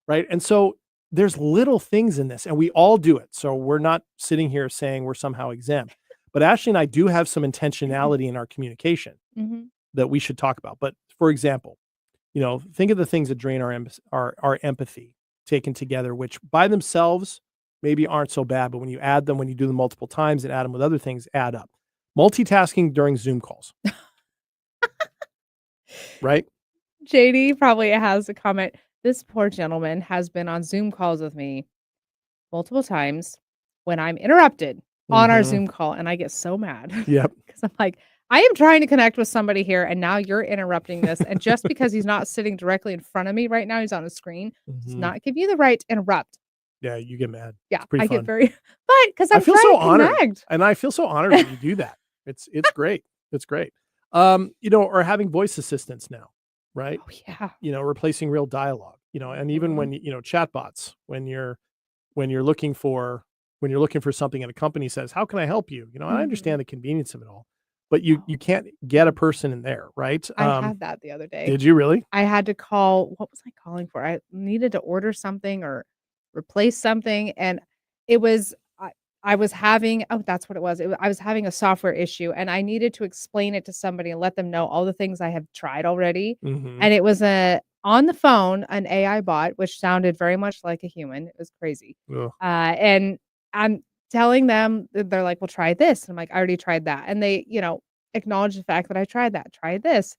Speaker 1: right? And so there's little things in this, and we all do it. So we're not sitting here saying we're somehow exempt. But Ashley and I do have some intentionality in our communication
Speaker 2: Mhm.
Speaker 1: that we should talk about. But for example, think of the things that drain our empathy taken together, which by themselves maybe aren't so bad, but when you add them, when you do them multiple times and add them with other things, add up. Multitasking during Zoom calls. Right?
Speaker 2: JD probably has a comment. This poor gentleman has been on Zoom calls with me multiple times when I'm interrupted on our
Speaker 1: Mhm.
Speaker 2: Zoom call, and I get so mad
Speaker 1: Yep.
Speaker 2: because I'm like, I am trying to connect with somebody here, and now you're interrupting this. And just because he's not sitting directly in front of me right now, he's on a screen, does
Speaker 1: Mhm.
Speaker 2: not give you the right to interrupt.
Speaker 1: Yeah, you get mad.
Speaker 2: Yeah,
Speaker 1: It's pretty
Speaker 2: I get
Speaker 1: fun.
Speaker 2: very, but because
Speaker 1: I
Speaker 2: I'm
Speaker 1: feel
Speaker 2: trying
Speaker 1: so
Speaker 2: to
Speaker 1: honored,
Speaker 2: connect.
Speaker 1: and I feel so honored that you do that. It's great. It's great. Or having voice assistants now, right?
Speaker 2: Oh yeah.
Speaker 1: Replacing real dialogue, and even
Speaker 2: Mhm.
Speaker 1: when, chatbots, when you're looking for something and a company says, "How can I help you?" And I
Speaker 2: Mhm.
Speaker 1: understand the convenience of it all, but you can't get a person in there, right?
Speaker 2: I had that the other day.
Speaker 1: Did you really?
Speaker 2: I had to call, what was I calling for? I needed to order something or replace something, and it was I was having, oh, that's what it was. I was having a software issue, and I needed to explain it to somebody and let them know all the things I have tried already.
Speaker 1: Mhm.
Speaker 2: And it was on the phone, an AI bot, which sounded very much like a human. It was crazy.
Speaker 1: Ugh.
Speaker 2: And I'm telling them, they're like, "Well, try this." And I'm like, "I already tried that." And they, acknowledge the fact that I tried that. Try this.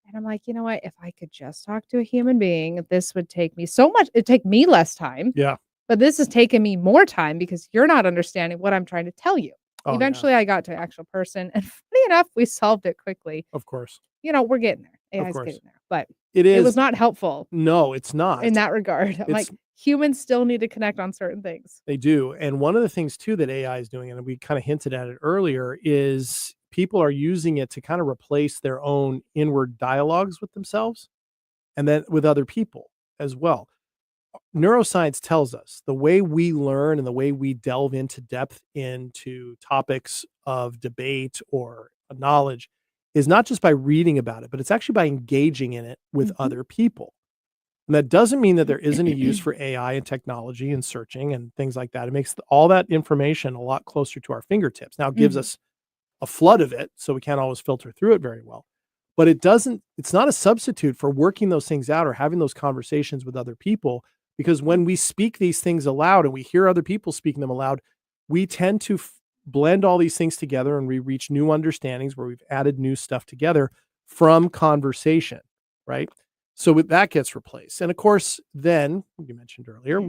Speaker 2: And I'm like, "You know what? If I could just talk to a human being, this would take me so much, it'd take me less time,
Speaker 1: Yeah.
Speaker 2: but this has taken me more time because you're not understanding what I'm trying to tell you."
Speaker 1: Oh, yeah.
Speaker 2: Eventually, I got to an actual person, and funny enough, we solved it quickly.
Speaker 1: Of course.
Speaker 2: We're getting there.
Speaker 1: Of
Speaker 2: AI's
Speaker 1: course.
Speaker 2: getting there, but
Speaker 1: It
Speaker 2: it
Speaker 1: is.
Speaker 2: was not helpful
Speaker 1: No, it's
Speaker 2: in
Speaker 1: not.
Speaker 2: that regard. I'm
Speaker 1: It's
Speaker 2: like, humans still need to connect on certain things.
Speaker 1: They do. And one of the things too that AI is doing, and we kind of hinted at it earlier, is people are using it to kind of replace their own inward dialogues with themselves and then with other people as well. Neuroscience tells us the way we learn and the way we delve into depth into topics of debate or knowledge is not just by reading about it, but it's actually by engaging in it with
Speaker 2: Mhm.
Speaker 1: other people. And that doesn't mean that there isn't a use for AI and technology and searching and things like that. It makes all that information a lot closer to our fingertips. Now, it gives
Speaker 2: Mhm.
Speaker 1: us a flood of it, so we can't always filter through it very well. But it's not a substitute for working those things out or having those conversations with other people. Because when we speak these things aloud and we hear other people speaking them aloud, we tend to blend all these things together and we reach new understandings where we've added new stuff together from conversation, right? So that gets replaced. And of course, then you mentioned earlier,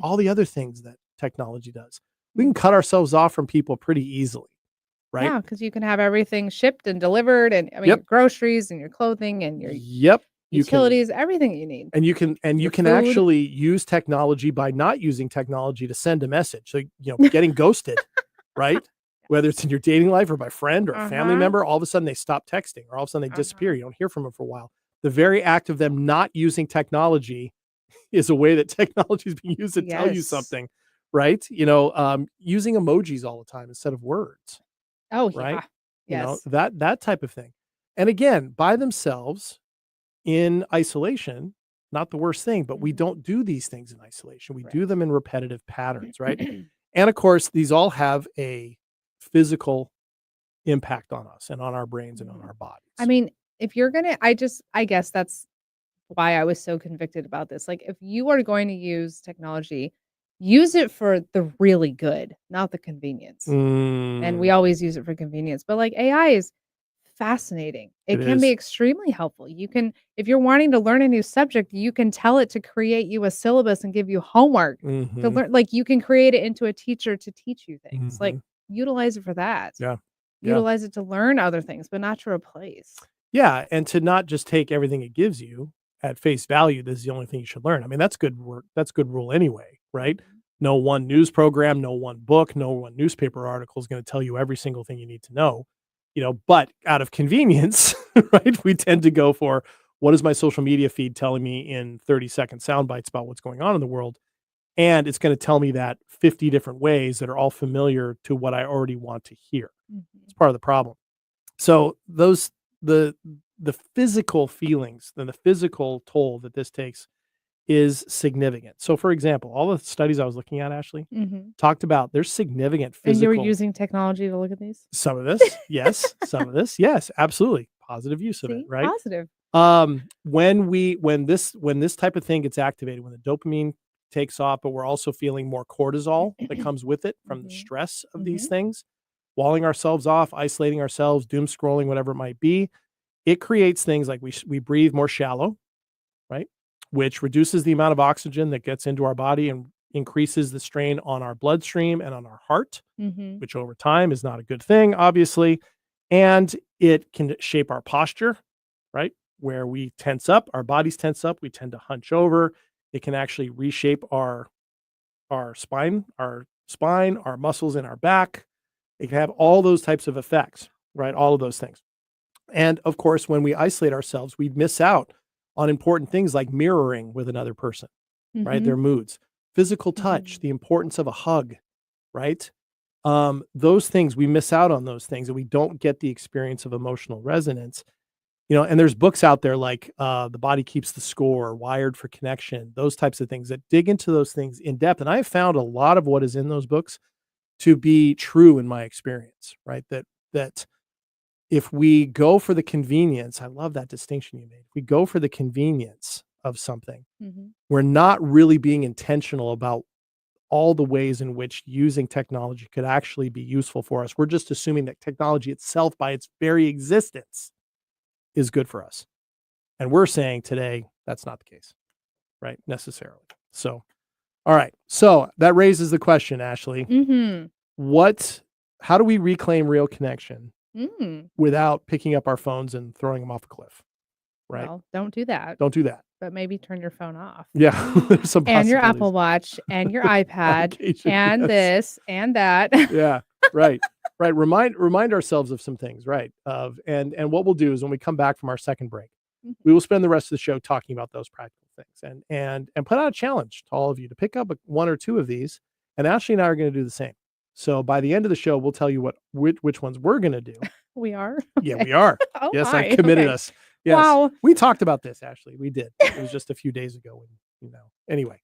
Speaker 1: all the other things that technology does. We can cut ourselves off from people pretty easily, right?
Speaker 2: Yeah, because you can have everything shipped and delivered, and I mean,
Speaker 1: Yep.
Speaker 2: your groceries and your clothing and your
Speaker 1: Yep. You can
Speaker 2: utilities, everything that you need.
Speaker 1: and you can
Speaker 2: Your food.
Speaker 1: actually use technology by not using technology to send a message. So, getting ghosted, right? Whether it's in your dating life or by friend or a family
Speaker 2: Uh-huh.
Speaker 1: member, all of a sudden they stop texting or all of a sudden they disappear.
Speaker 2: Uh-huh.
Speaker 1: You don't hear from them for a while. The very act of them not using technology is a way that technology is being used to tell you
Speaker 2: Yes.
Speaker 1: something, right? Using emojis all the time instead of words,
Speaker 2: Oh,
Speaker 1: right?
Speaker 2: yeah. Yes.
Speaker 1: That type of thing. And again, by themselves in isolation, not the worst thing, but we
Speaker 2: Mhm.
Speaker 1: don't do these things in isolation. We do
Speaker 2: Right.
Speaker 1: them in repetitive patterns, right? And of course, these all have a physical impact on us and on our brains and on our bodies.
Speaker 2: I mean, if you're gonna, I guess that's why I was so convicted about this. Like, if you are going to use technology, use it for the really good, not the convenience. And we
Speaker 1: Mm,
Speaker 2: always use it for convenience, but like AI is fascinating.
Speaker 1: it
Speaker 2: It can be
Speaker 1: is.
Speaker 2: extremely helpful. You can, if you're wanting to learn a new subject, you can tell it to create you a syllabus and give you homework to
Speaker 1: Mhm,
Speaker 2: learn. Like, you can create it into a teacher to teach you things. Like,
Speaker 1: mhm.
Speaker 2: utilize it for that.
Speaker 1: Yeah. Yeah.
Speaker 2: Utilize it to learn other things, but not to replace.
Speaker 1: Yeah, and to not just take everything it gives you at face value, this is the only thing you should learn. I mean, that's good work. That's good rule anyway, right? No one news program, no one book, no one newspaper article is going to tell you every single thing you need to know, but out of convenience, right? We tend to go for what is my social media feed telling me in 30-second sound bites about what's going on in the world? And it's going to tell me that 50 different ways that are all familiar to what I already want to hear. It's part of the problem. So the the physical feelings and the physical toll that this takes is significant. So for example, all the studies I was looking at, Ashley,
Speaker 2: Mhm.
Speaker 1: talked about there's significant
Speaker 2: And you were
Speaker 1: physical
Speaker 2: using technology to look at these?
Speaker 1: some of this, yes, some of this, yes, absolutely. Positive use of it,
Speaker 2: See?
Speaker 1: right?
Speaker 2: Positive.
Speaker 1: When this type of thing gets activated, when the dopamine takes off, but we're also feeling more cortisol that comes with it from the
Speaker 2: Mhm.
Speaker 1: stress of these
Speaker 2: Mhm.
Speaker 1: things, walling ourselves off, isolating ourselves, doom scrolling, whatever it might be, it creates things like we breathe more shallow, right? which reduces the amount of oxygen that gets into our body and increases the strain on our bloodstream and on our heart,
Speaker 2: Mm-hmm.
Speaker 1: which over time is not a good thing, obviously. And it can shape our posture, right? Where we tense up, our bodies tense up, we tend to hunch over. It can actually reshape our spine, our muscles in our back. It can have all those types of effects, right? All of those things. And of course, when we isolate ourselves, we miss out on important things like mirroring with another person, right?
Speaker 2: Mm-hmm.
Speaker 1: Their moods, physical touch, the importance of a hug, right? Those things, we miss out on those things and we don't get the experience of emotional resonance. And there's books out there like The Body Keeps the Score, Wired for Connection, those types of things that dig into those things in depth. And I have found a lot of what is in those books to be true in my experience, right? That if we go for the convenience, I love that distinction you made. If we go for the convenience of something,
Speaker 2: Mm-hmm.
Speaker 1: we're not really being intentional about all the ways in which using technology could actually be useful for us. We're just assuming that technology itself, by its very existence, is good for us. And we're saying today that's not the case, right? Necessarily. So, all right. So that raises the question, Ashley.
Speaker 2: Mm-hmm.
Speaker 1: How do we reclaim real connection without picking up our phones and throwing them off a cliff? Right.
Speaker 2: Well, don't do that.
Speaker 1: Don't do that.
Speaker 2: But maybe turn your phone off.
Speaker 1: Yeah. There's some
Speaker 2: And your
Speaker 1: possibilities.
Speaker 2: Apple Watch and your iPad
Speaker 1: occasion,
Speaker 2: and
Speaker 1: yes.
Speaker 2: this and that.
Speaker 1: Yeah. Right. Right. Remind ourselves of some things. Right. And what we'll do is when we come back from our second break, we will spend the rest of the show talking about those practical things and put out a challenge to all of you to pick up one or two of these. And Ashley and I are going to do the same. So by the end of the show, we'll tell you which ones we're going to do.
Speaker 2: We are?
Speaker 1: Yeah,
Speaker 2: Okay.
Speaker 1: we are.
Speaker 2: Oh,
Speaker 1: Yes,
Speaker 2: my.
Speaker 1: I committed
Speaker 2: Okay.
Speaker 1: us. Yes.
Speaker 2: Wow.
Speaker 1: We talked about this, Ashley. We did. It was just a few days ago. Anyway,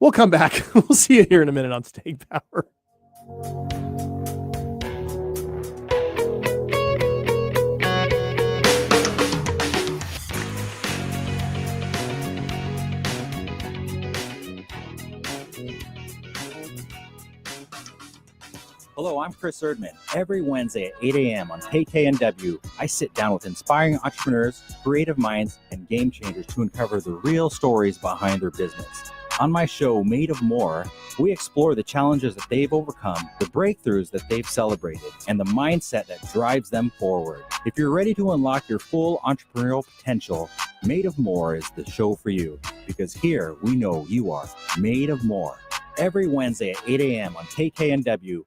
Speaker 1: we'll come back. We'll see you here in a minute on Staying Power.
Speaker 8: Hello, I'm Chris Erdman. Every Wednesday at 8 a.m. on KKNW, I sit down with inspiring entrepreneurs, creative minds, and game changers to uncover the real stories behind their business. On my show, Made of More, we explore the challenges that they've overcome, the breakthroughs that they've celebrated, and the mindset that drives them forward. If you're ready to unlock your full entrepreneurial potential, Made of More is the show for you, because here we know you are made of more. Every Wednesday at 8 a.m. on KKNW.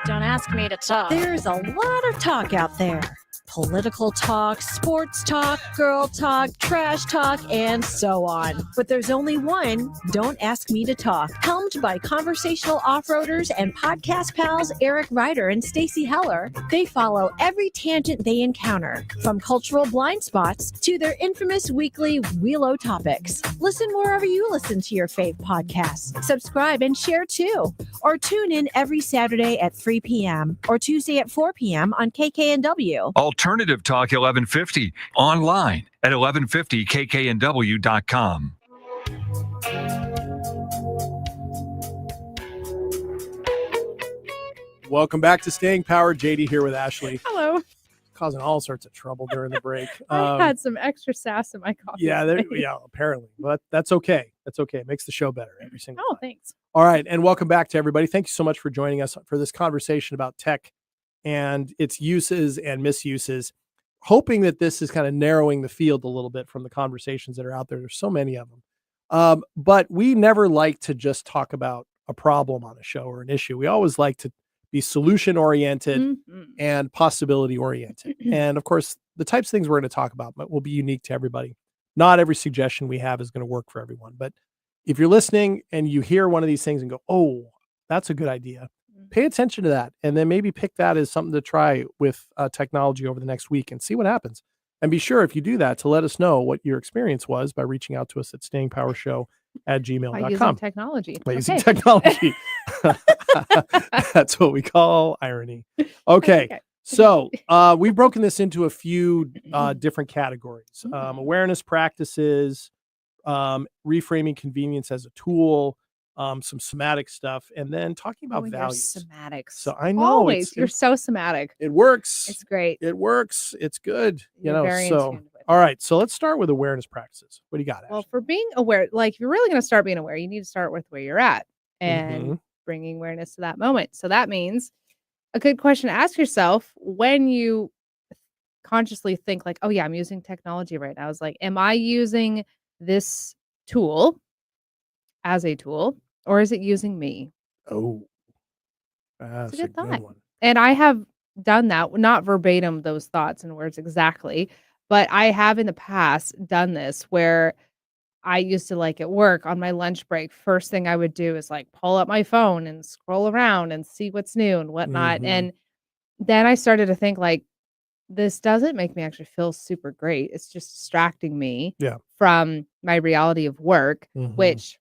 Speaker 9: Don't ask me to talk. There's a lot of talk out there. Political talk, sports talk, girl talk, trash talk, and so on. But there's only one, Don't Ask Me to Talk, helmed by conversational off-roaders and podcast pals Eric Ryder and Stacey Heller. They follow every tangent they encounter, from cultural blind spots to their infamous weekly Wheelo topics. Listen wherever you listen to your fave podcasts. Subscribe and share too. Or tune in every Saturday at 3 p.m. or Tuesday at 4 p.m. on KKNW.
Speaker 7: Alternative Talk 1150 online at 1150kknw.com.
Speaker 1: Welcome back to Staying Power. JD here with Ashley.
Speaker 2: Hello.
Speaker 1: Causing all sorts of trouble during the break.
Speaker 2: I had some extra sass in my coffee.
Speaker 1: Yeah,
Speaker 2: today.
Speaker 1: apparently. But that's okay. That's okay. It makes the show better every single time.
Speaker 2: Thanks.
Speaker 1: All right. And welcome back to everybody. Thank you so much for joining us for this conversation about tech and its uses and misuses. Hoping that this is kind of narrowing the field a little bit from the conversations that are out there. There's so many of them. But we never like to just talk about a problem on a show or an issue. We always like to be solution oriented and possibility oriented. And of course, the types of things we're going to talk about will be unique to everybody. Not every suggestion we have is going to work for everyone. But if you're listening and you hear one of these things and go, oh, that's a good idea, pay attention to that. And then maybe pick that as something to try with technology over the next week and see what happens. And be sure, if you do that, to let us know what your experience was by reaching out to us at stayingpowershow@gmail.com.
Speaker 2: By using technology.
Speaker 1: By using technology. That's what we call irony. Okay. So we've broken this into a few different categories. Awareness practices, reframing convenience as a tool, some somatic stuff, and then talking about values.
Speaker 2: Somatics.
Speaker 1: So I know
Speaker 2: Always. You're so somatic.
Speaker 1: it works.
Speaker 2: It's great.
Speaker 1: It works. It's good.
Speaker 2: You're very in tune with
Speaker 1: All right. So let's start with awareness practices. What do you got,
Speaker 2: Well,
Speaker 1: Ashley?
Speaker 2: for being aware, like if you're really going to start being aware, you need to start with where you're at and
Speaker 1: Mhm.
Speaker 2: bringing awareness to that moment. So that means a good question to ask yourself when you consciously think like, oh yeah, I'm using technology right now. Is like, am I using this tool as a tool or is it using me?
Speaker 1: Oh,
Speaker 2: It's a
Speaker 1: that's a
Speaker 2: good
Speaker 1: good
Speaker 2: thought.
Speaker 1: one.
Speaker 2: And I have done that, not verbatim those thoughts and words exactly, but I have in the past done this where I used to like at work on my lunch break, first thing I would do is like pull up my phone and scroll around and see what's new and whatnot.
Speaker 1: Mhm.
Speaker 2: And then I started to think like, this doesn't make me actually feel super great. It's just distracting me
Speaker 1: Yeah.
Speaker 2: from my reality of work,
Speaker 1: Mhm.
Speaker 2: which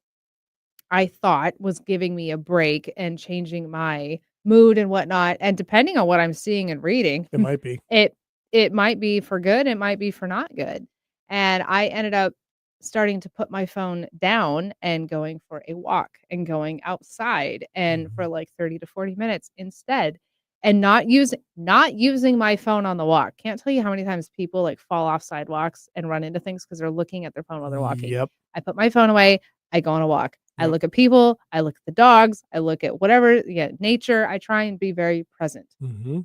Speaker 2: I thought was giving me a break and changing my mood and whatnot. And depending on what I'm seeing and reading,
Speaker 1: It might be.
Speaker 2: it might be for good, it might be for not good. And I ended up starting to put my phone down and going for a walk and going outside and for
Speaker 1: Mhm.
Speaker 2: like 30 to 40 minutes instead and not using my phone on the walk. Can't tell you how many times people like fall off sidewalks and run into things because they're looking at their phone while they're walking.
Speaker 1: Yep.
Speaker 2: I put my phone away, I go on a walk. I
Speaker 1: Yep.
Speaker 2: look at people, I look at the dogs, I look at whatever, nature. I try and be very present
Speaker 1: Mhm.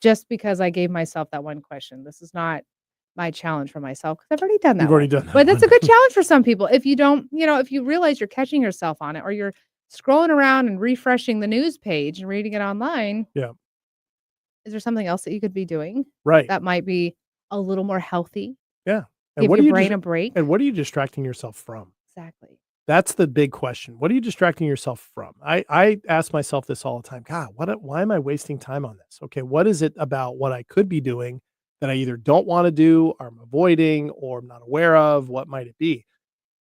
Speaker 2: just because I gave myself that one question. This is not my challenge for myself because I've already done that
Speaker 1: You've already
Speaker 2: one.
Speaker 1: done that
Speaker 2: But that's a
Speaker 1: one.
Speaker 2: good challenge for some people. If you don't, if you realize you're catching yourself on it or you're scrolling around and refreshing the news page and reading it online,
Speaker 1: Yeah.
Speaker 2: is there something else that you could be doing
Speaker 1: Right.
Speaker 2: that might be a little more healthy?
Speaker 1: Yeah. And
Speaker 2: Give
Speaker 1: what
Speaker 2: your
Speaker 1: are you
Speaker 2: brain a break?
Speaker 1: and what are you distracting yourself from?
Speaker 2: Exactly.
Speaker 1: That's the big question. What are you distracting yourself from? I ask myself this all the time. God, why am I wasting time on this? Okay, what is it about what I could be doing that I either don't want to do or I'm avoiding or I'm not aware of? What might it be?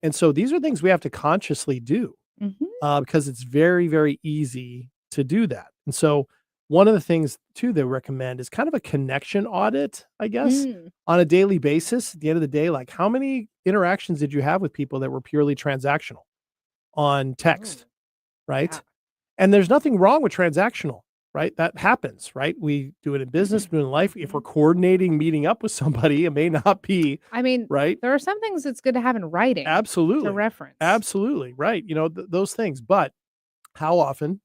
Speaker 1: And so these are things we have to consciously do
Speaker 2: Mhm.
Speaker 1: because it's very, very easy to do that. And so one of the things too they recommend is kind of a connection audit, I guess,
Speaker 2: Mm.
Speaker 1: on a daily basis. At the end of the day, like how many interactions did you have with people that were purely transactional on text,
Speaker 2: Oh,
Speaker 1: right?
Speaker 2: yeah.
Speaker 1: And there's nothing wrong with transactional, right? That happens, right? We do it in business, we do it in life. If we're coordinating meeting up with somebody, it may not be
Speaker 2: I mean,
Speaker 1: right.
Speaker 2: there are some things that's good to have in writing to
Speaker 1: Absolutely.
Speaker 2: reference.
Speaker 1: Absolutely. Right. Those things. But how often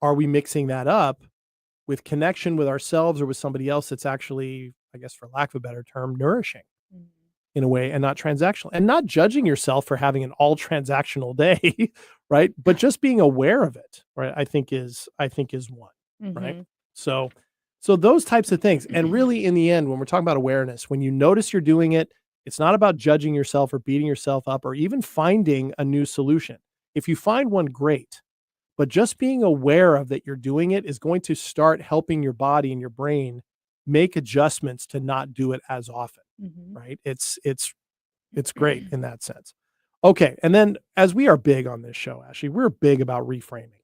Speaker 1: are we mixing that up with connection with ourselves or with somebody else that's actually, I guess, for lack of a better term, nourishing
Speaker 2: Mhm.
Speaker 1: in a way and not transactional and not judging yourself for having an all transactional day, right? But just being aware of it, right? I think is one, right?
Speaker 2: Mhm.
Speaker 1: So those types of things. And really in the end, when we're talking about awareness, when you notice you're doing it, it's not about judging yourself or beating yourself up or even finding a new solution. If you find one, great. But just being aware of that you're doing it is going to start helping your body and your brain make adjustments to not do it as often,
Speaker 2: Mhm.
Speaker 1: right? It's great in that sense. Okay, and then as we are big on this show, Ashley, we're big about reframing,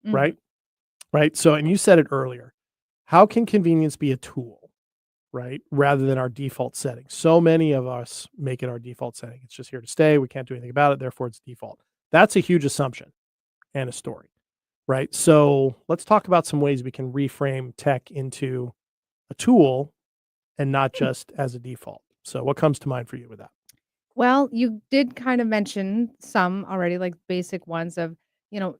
Speaker 2: Mhm.
Speaker 1: right? Right. So, and you said it earlier. How can convenience be a tool, right? Rather than our default setting. So many of us make it our default setting. It's just here to stay. We can't do anything about it. Therefore, it's default. That's a huge assumption and a story, right? So let's talk about some ways we can reframe tech into a tool and not just as a default. So what comes to mind for you with that?
Speaker 2: Well, you did kind of mention some already, like basic ones of,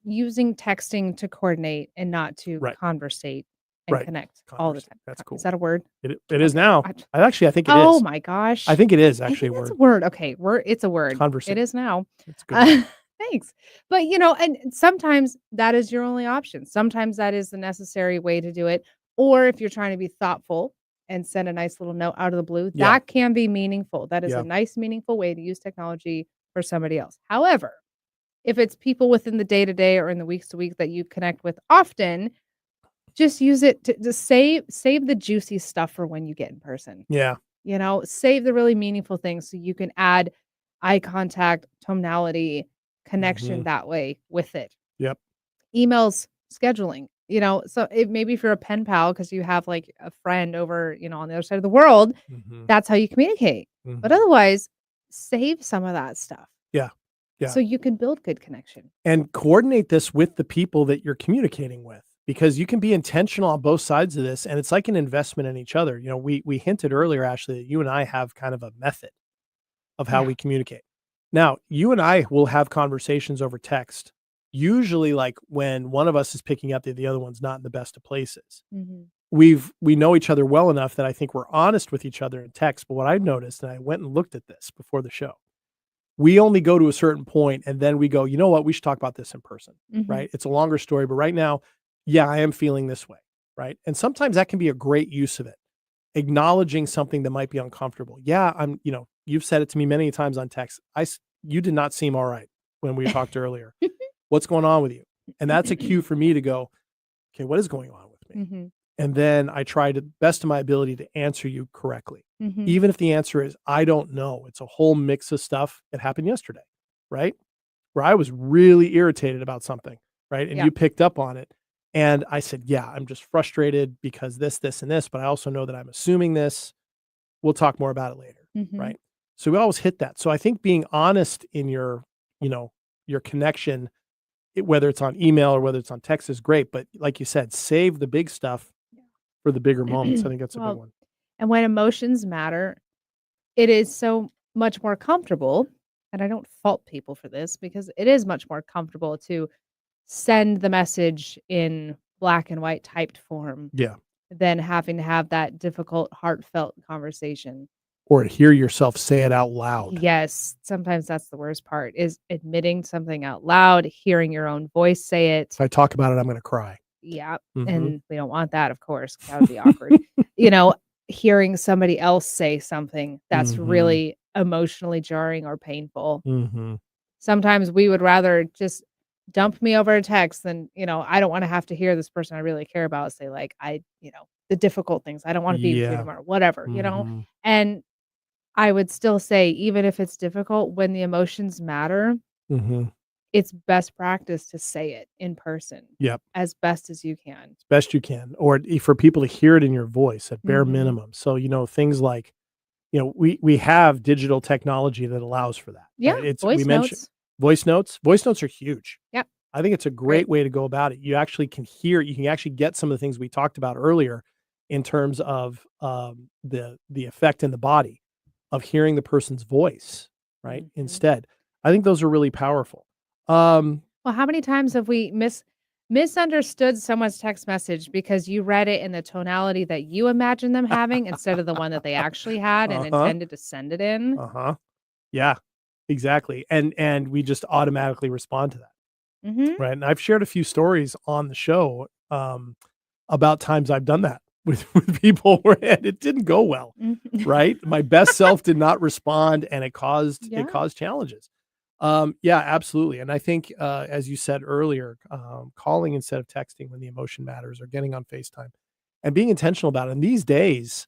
Speaker 2: using texting to coordinate and not to
Speaker 1: Right.
Speaker 2: conversate and
Speaker 1: Right.
Speaker 2: connect all the
Speaker 1: Converse.
Speaker 2: time.
Speaker 1: That's
Speaker 2: Is
Speaker 1: cool.
Speaker 2: that a word?
Speaker 1: It is
Speaker 2: Okay.
Speaker 1: now. I think it
Speaker 2: Oh
Speaker 1: is.
Speaker 2: my gosh.
Speaker 1: I think it is
Speaker 2: I
Speaker 1: actually a
Speaker 2: think that's a
Speaker 1: word.
Speaker 2: word. Okay, it's a word. It
Speaker 1: Conversate.
Speaker 2: is now.
Speaker 1: It's a good. One.
Speaker 2: Thanks. But and sometimes that is your only option. Sometimes that is the necessary way to do it. Or if you're trying to be thoughtful and send a nice little note out of the blue,
Speaker 1: Yeah.
Speaker 2: that can be meaningful. That is
Speaker 1: Yeah.
Speaker 2: a nice, meaningful way to use technology for somebody else. However, if it's people within the day to day or in the weeks to week that you connect with often, just use it to save the juicy stuff for when you get in person.
Speaker 1: Yeah.
Speaker 2: Save the really meaningful things so you can add eye contact, tonality, connection
Speaker 1: Mhm.
Speaker 2: that way with it.
Speaker 1: Yep.
Speaker 2: Emails, scheduling, so maybe if you're a pen pal because you have like a friend over, on the other side of the world,
Speaker 1: Mhm.
Speaker 2: that's how you communicate. But
Speaker 1: Mhm.
Speaker 2: otherwise, save some of that stuff
Speaker 1: Yeah. Yeah.
Speaker 2: so you can build good connection.
Speaker 1: And coordinate this with the people that you're communicating with. because you can be intentional on both sides of this, and it's like an investment in each other. We hinted earlier, Ashley, that you and I have kind of a method of how
Speaker 2: Yeah.
Speaker 1: we communicate. Now, you and I will have conversations over text, usually like when one of us is picking up the other one's not in the best of places.
Speaker 2: Mhm.
Speaker 1: We know each other well enough that I think we're honest with each other in text. But what I've noticed, and I went and looked at this before the show, we only go to a certain point and then we go, you know what, we should talk about this in person,
Speaker 2: Mhm.
Speaker 1: right? It's a longer story, but right now, yeah, I am feeling this way, right? And sometimes that can be a great use of it, acknowledging something that might be uncomfortable. Yeah, you've said it to me many times on text. You did not seem all right when we talked earlier. What's going on with you? And that's a cue for me to go, okay, what is going on with me?
Speaker 2: Mhm.
Speaker 1: And then I try to best of my ability to answer you correctly.
Speaker 2: Mhm.
Speaker 1: Even if the answer is, I don't know, it's a whole mix of stuff. It happened yesterday, right? Where I was really irritated about something, right? And
Speaker 2: Yeah.
Speaker 1: you picked up on it. And I said, yeah, I'm just frustrated because this, and this, but I also know that I'm assuming this. We'll talk more about it later,
Speaker 2: Mhm.
Speaker 1: right? So we always hit that. So I think being honest in your connection, whether it's on email or whether it's on text, is great. But like you said, save the big stuff for the bigger moments. I think that's a big
Speaker 2: Well,
Speaker 1: one.
Speaker 2: and when emotions matter, it is so much more comfortable, and I don't fault people for this because it is much more comfortable to send the message in black and white typed form
Speaker 1: Yeah.
Speaker 2: than having to have that difficult, heartfelt conversation.
Speaker 1: Or hear yourself say it out loud.
Speaker 2: Yes, sometimes that's the worst part, is admitting something out loud, hearing your own voice say it.
Speaker 1: If I talk about it, I'm going to cry.
Speaker 2: Yeah,
Speaker 1: Mhm.
Speaker 2: and we don't want that, of course, 'cause that would be awkward. Hearing somebody else say something that's
Speaker 1: Mhm.
Speaker 2: really emotionally jarring or painful.
Speaker 1: Mhm.
Speaker 2: Sometimes we would rather just dump me over a text than, I don't wanna have to hear this person I really care about say, like, the difficult things. I don't wanna be with you
Speaker 1: Yeah.
Speaker 2: tomorrow, whatever,
Speaker 1: Mhm.
Speaker 2: And I would still say, even if it's difficult, when the emotions matter,
Speaker 1: Mhm.
Speaker 2: it's best practice to say it in person
Speaker 1: Yep.
Speaker 2: as best as you can.
Speaker 1: Best you can, or for people to hear it in your voice at bare
Speaker 2: Mhm.
Speaker 1: minimum. So, things like, we have digital technology that allows for that,
Speaker 2: Yeah,
Speaker 1: right? We
Speaker 2: voice
Speaker 1: mentioned
Speaker 2: notes.
Speaker 1: voice notes. Voice notes are huge.
Speaker 2: Yep.
Speaker 1: I think it's a
Speaker 2: Great.
Speaker 1: great way to go about it. You can actually get some of the things we talked about earlier in terms of the effect in the body of hearing the person's voice, right?
Speaker 2: Mhm.
Speaker 1: Instead, I think those are really powerful. Um,
Speaker 2: Well, how many times have we misunderstood someone's text message because you read it in the tonality that you imagined them having instead of the one that they actually had and
Speaker 1: uh-huh,
Speaker 2: intended to send it in?
Speaker 1: uh-huh. Yeah, exactly. And we just automatically respond to that.
Speaker 2: Mhm.
Speaker 1: Right, and I've shared a few stories on the show, about times I've done that with with people where it didn't go well,
Speaker 2: Mhm.
Speaker 1: right? My best self did not respond, and it caused
Speaker 2: Yeah.
Speaker 1: challenges. Yeah, absolutely, and I think, as you said earlier, calling instead of texting when the emotion matters, or getting on FaceTime, and being intentional about it. And these days,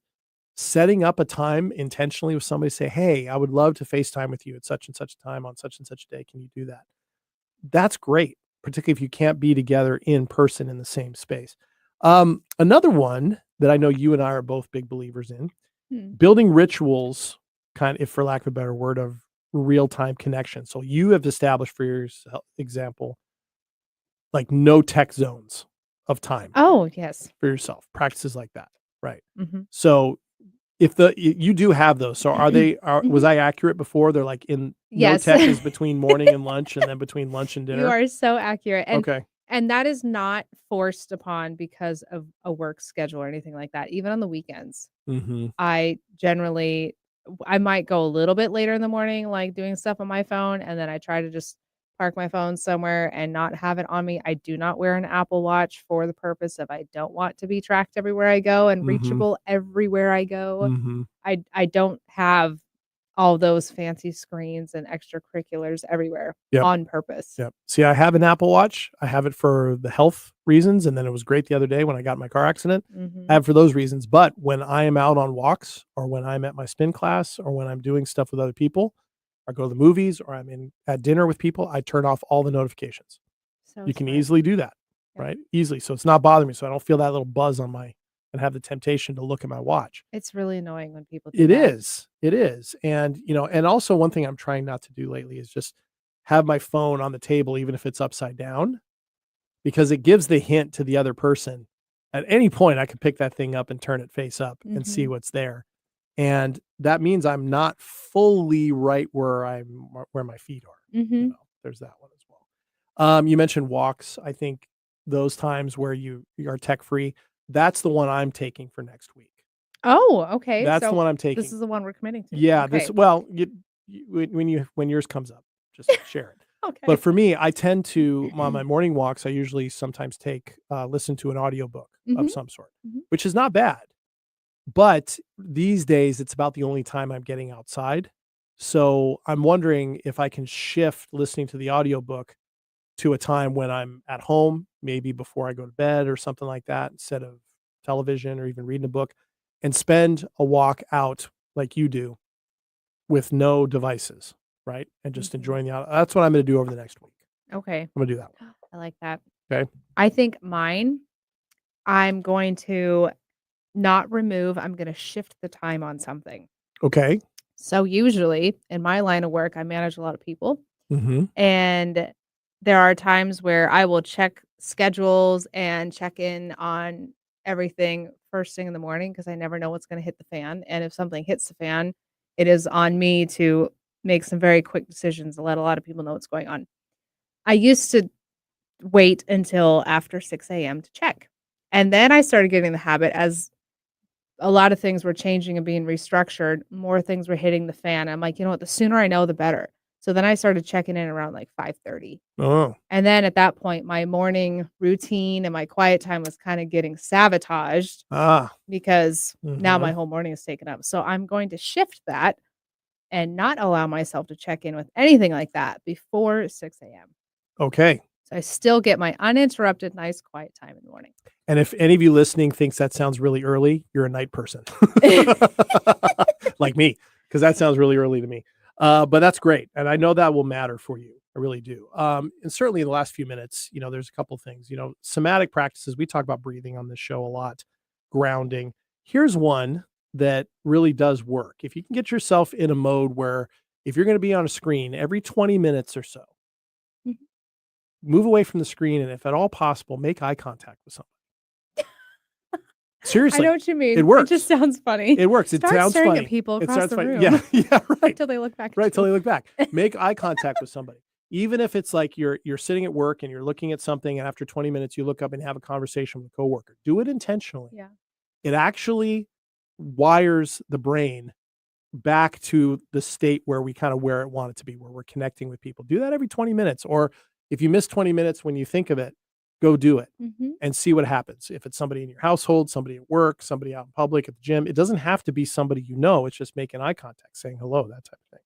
Speaker 1: setting up a time intentionally with somebody, say, "Hey, I would love to FaceTime with you at such and such a time on such and such a day. Can you do that?" That's great, particularly if you can't be together in person in the same space. Another one that I know you and I are both big believers in,
Speaker 2: Hmm.
Speaker 1: building rituals, kind of, if for lack of a better word, of real-time connection. So you have established, for your example, like no tech zones of time
Speaker 2: Oh, yes.
Speaker 1: for yourself, practices like that, right?
Speaker 2: Mhm.
Speaker 1: So if you do have those, so was
Speaker 2: Mhm.
Speaker 1: I accurate before? They're like in no
Speaker 2: Yes.
Speaker 1: tech is between morning and lunch, and then between lunch and
Speaker 2: You
Speaker 1: dinner?
Speaker 2: are so accurate,
Speaker 1: Okay.
Speaker 2: and that is not forced upon because of a work schedule or anything like that, even on the weekends.
Speaker 1: Mhm.
Speaker 2: I might go a little bit later in the morning, like, doing stuff on my phone, and then I try to just park my phone somewhere and not have it on me. I do not wear an Apple Watch for the purpose of I don't want to be tracked everywhere I go and
Speaker 1: Mhm.
Speaker 2: reachable everywhere I go.
Speaker 1: Mhm.
Speaker 2: I don't have all those fancy screens and extracurriculars everywhere
Speaker 1: Yep.
Speaker 2: on purpose.
Speaker 1: Yep. See, I have an Apple Watch. I have it for the health reasons, and then it was great the other day when I got in my car accident. I
Speaker 2: Mhm.
Speaker 1: have it for those reasons, but when I am out on walks, or when I'm at my spin class, or when I'm doing stuff with other people, or go to the movies, or I'm at dinner with people, I turn off all the notifications.
Speaker 2: So
Speaker 1: You can
Speaker 2: smart.
Speaker 1: easily do that,
Speaker 2: Yep.
Speaker 1: right? Easily. So it's not bothering me. So I don't feel that little buzz and have the temptation to look at my watch.
Speaker 2: It's really annoying when people do
Speaker 1: It
Speaker 2: that.
Speaker 1: is. It is. And, and also one thing I'm trying not to do lately is just have my phone on the table, even if it's upside down, because it gives the hint to the other person. At any point, I can pick that thing up and turn it face up and see what's there. And that means I'm not fully right where my feet are. You know, there's that one as well. You mentioned walks. I think those times where you are tech free, that's the one I'm taking for next week.
Speaker 2: Oh, okay.
Speaker 1: That's
Speaker 2: so
Speaker 1: the one I'm taking.
Speaker 2: This is the one we're committing to.
Speaker 1: Yeah.
Speaker 2: Okay.
Speaker 1: When yours comes up, just share it.
Speaker 2: Okay.
Speaker 1: But for me, I tend to, on my morning walks, I usually sometimes listen to an audiobook of some sort, which is not bad. But these days, it's about the only time I'm getting outside. So I'm wondering if I can shift listening to the audiobook to a time when I'm at home, maybe before I go to bed or something like that, instead of television or even reading a book, and spend a walk out like you do with no devices, right? And just enjoying the audio. That's what I'm going to do over the next week.
Speaker 2: Okay.
Speaker 1: I'm going to do that one.
Speaker 2: I like that.
Speaker 1: Okay.
Speaker 2: I think mine, I'm going to not remove, I'm going to shift the time on something.
Speaker 1: Okay.
Speaker 2: So usually in my line of work, I manage a lot of people.
Speaker 1: Mm-hmm.
Speaker 2: And there are times where I will check schedules and check in on everything first thing in the morning because I never know what's going to hit the fan. And if something hits the fan, it is on me to make some very quick decisions and let a lot of people know what's going on. I used to wait until after 6 a.m. to check. And then I started getting the habit as a lot of things were changing and being restructured, more things were hitting the fan. I'm like, you know what, the sooner I know, the better. So then I started checking in around like 5:30.
Speaker 1: Oh.
Speaker 2: And then at that point, my morning routine and my quiet time was kind of getting sabotaged because now my whole morning is taken up. So I'm going to shift that and not allow myself to check in with anything like that before 6 a.m.
Speaker 1: Okay.
Speaker 2: So I still get my uninterrupted, nice, quiet time in the morning.
Speaker 1: And if any of you listening thinks that sounds really early, you're a night person. Like me, because that sounds really early to me. But that's great. And I know that will matter for you. I really do. And certainly in the last few minutes, there's a couple things, somatic practices. We talk about breathing on this show a lot, grounding. Here's one that really does work. If you can get yourself in a mode where if you're going to be on a screen every 20 minutes or so, move away from the screen. And if at all possible, make eye contact with someone. Seriously.
Speaker 2: I know what you mean.
Speaker 1: It works.
Speaker 2: It just sounds funny.
Speaker 1: It works. It
Speaker 2: Start
Speaker 1: sounds
Speaker 2: staring
Speaker 1: funny.
Speaker 2: at people
Speaker 1: It
Speaker 2: across
Speaker 1: sounds
Speaker 2: the
Speaker 1: funny.
Speaker 2: room.
Speaker 1: Yeah, right.
Speaker 2: Until they look back at
Speaker 1: Right,
Speaker 2: you.
Speaker 1: till they look back. Make eye contact with somebody. Even if it's like you're sitting at work and you're looking at something and after 20 minutes you look up and have a conversation with a coworker. Do it intentionally.
Speaker 2: Yeah.
Speaker 1: It actually wires the brain back to the state where it want it to be, where we're connecting with people. Do that every 20 minutes. Or if you miss 20 minutes when you think of it, go do it and see what happens. If it's somebody in your household, somebody at work, somebody out in public, at the gym, it doesn't have to be somebody it's just making eye contact, saying hello, that type of thing.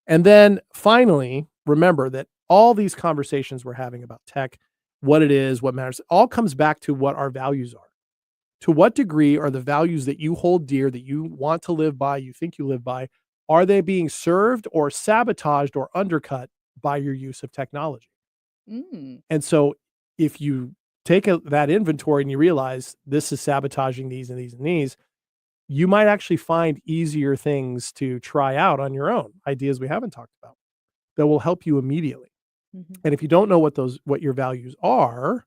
Speaker 1: And then finally, remember that all these conversations we're having about tech, what it is, what matters, all comes back to what our values are. To what degree are the values that you hold dear, that you want to live by, you think you live by, are they being served or sabotaged or undercut by your use of technology? And so if you take that inventory and you realize this is sabotaging these and these and these, you might actually find easier things to try out on your own, ideas we haven't talked about that will help you immediately. And if you don't know what your values are,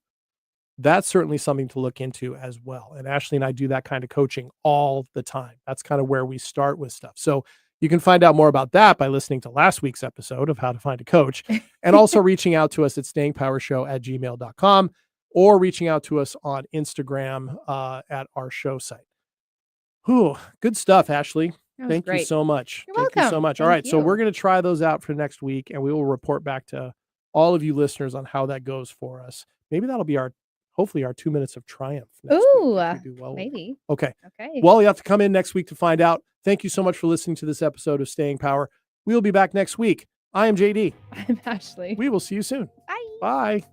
Speaker 1: that's certainly something to look into as well. And Ashley and I do that kind of coaching all the time. That's kind of where we start with stuff. So you can find out more about that by listening to last week's episode of How to Find a Coach, and also reaching out to us at stayingpowershow@gmail.com or reaching out to us on Instagram at our show site. Whew, good stuff, Ashley. Thank you so much.
Speaker 2: You're
Speaker 1: Thank
Speaker 2: welcome.
Speaker 1: you so much. All right. So we're going to try those out for next week, and we will report back to all of you listeners on how that goes for us. Maybe that'll be hopefully our 2 minutes of triumph.
Speaker 2: Ooh,
Speaker 1: if we do well.
Speaker 2: maybe.
Speaker 1: Okay.
Speaker 2: Okay.
Speaker 1: Well, you have to come in next week to find out. Thank you so much for listening to this episode of Staying Power. We'll be back next week. I am JD.
Speaker 2: I'm Ashley.
Speaker 1: We will see you soon.
Speaker 2: Bye.
Speaker 1: Bye.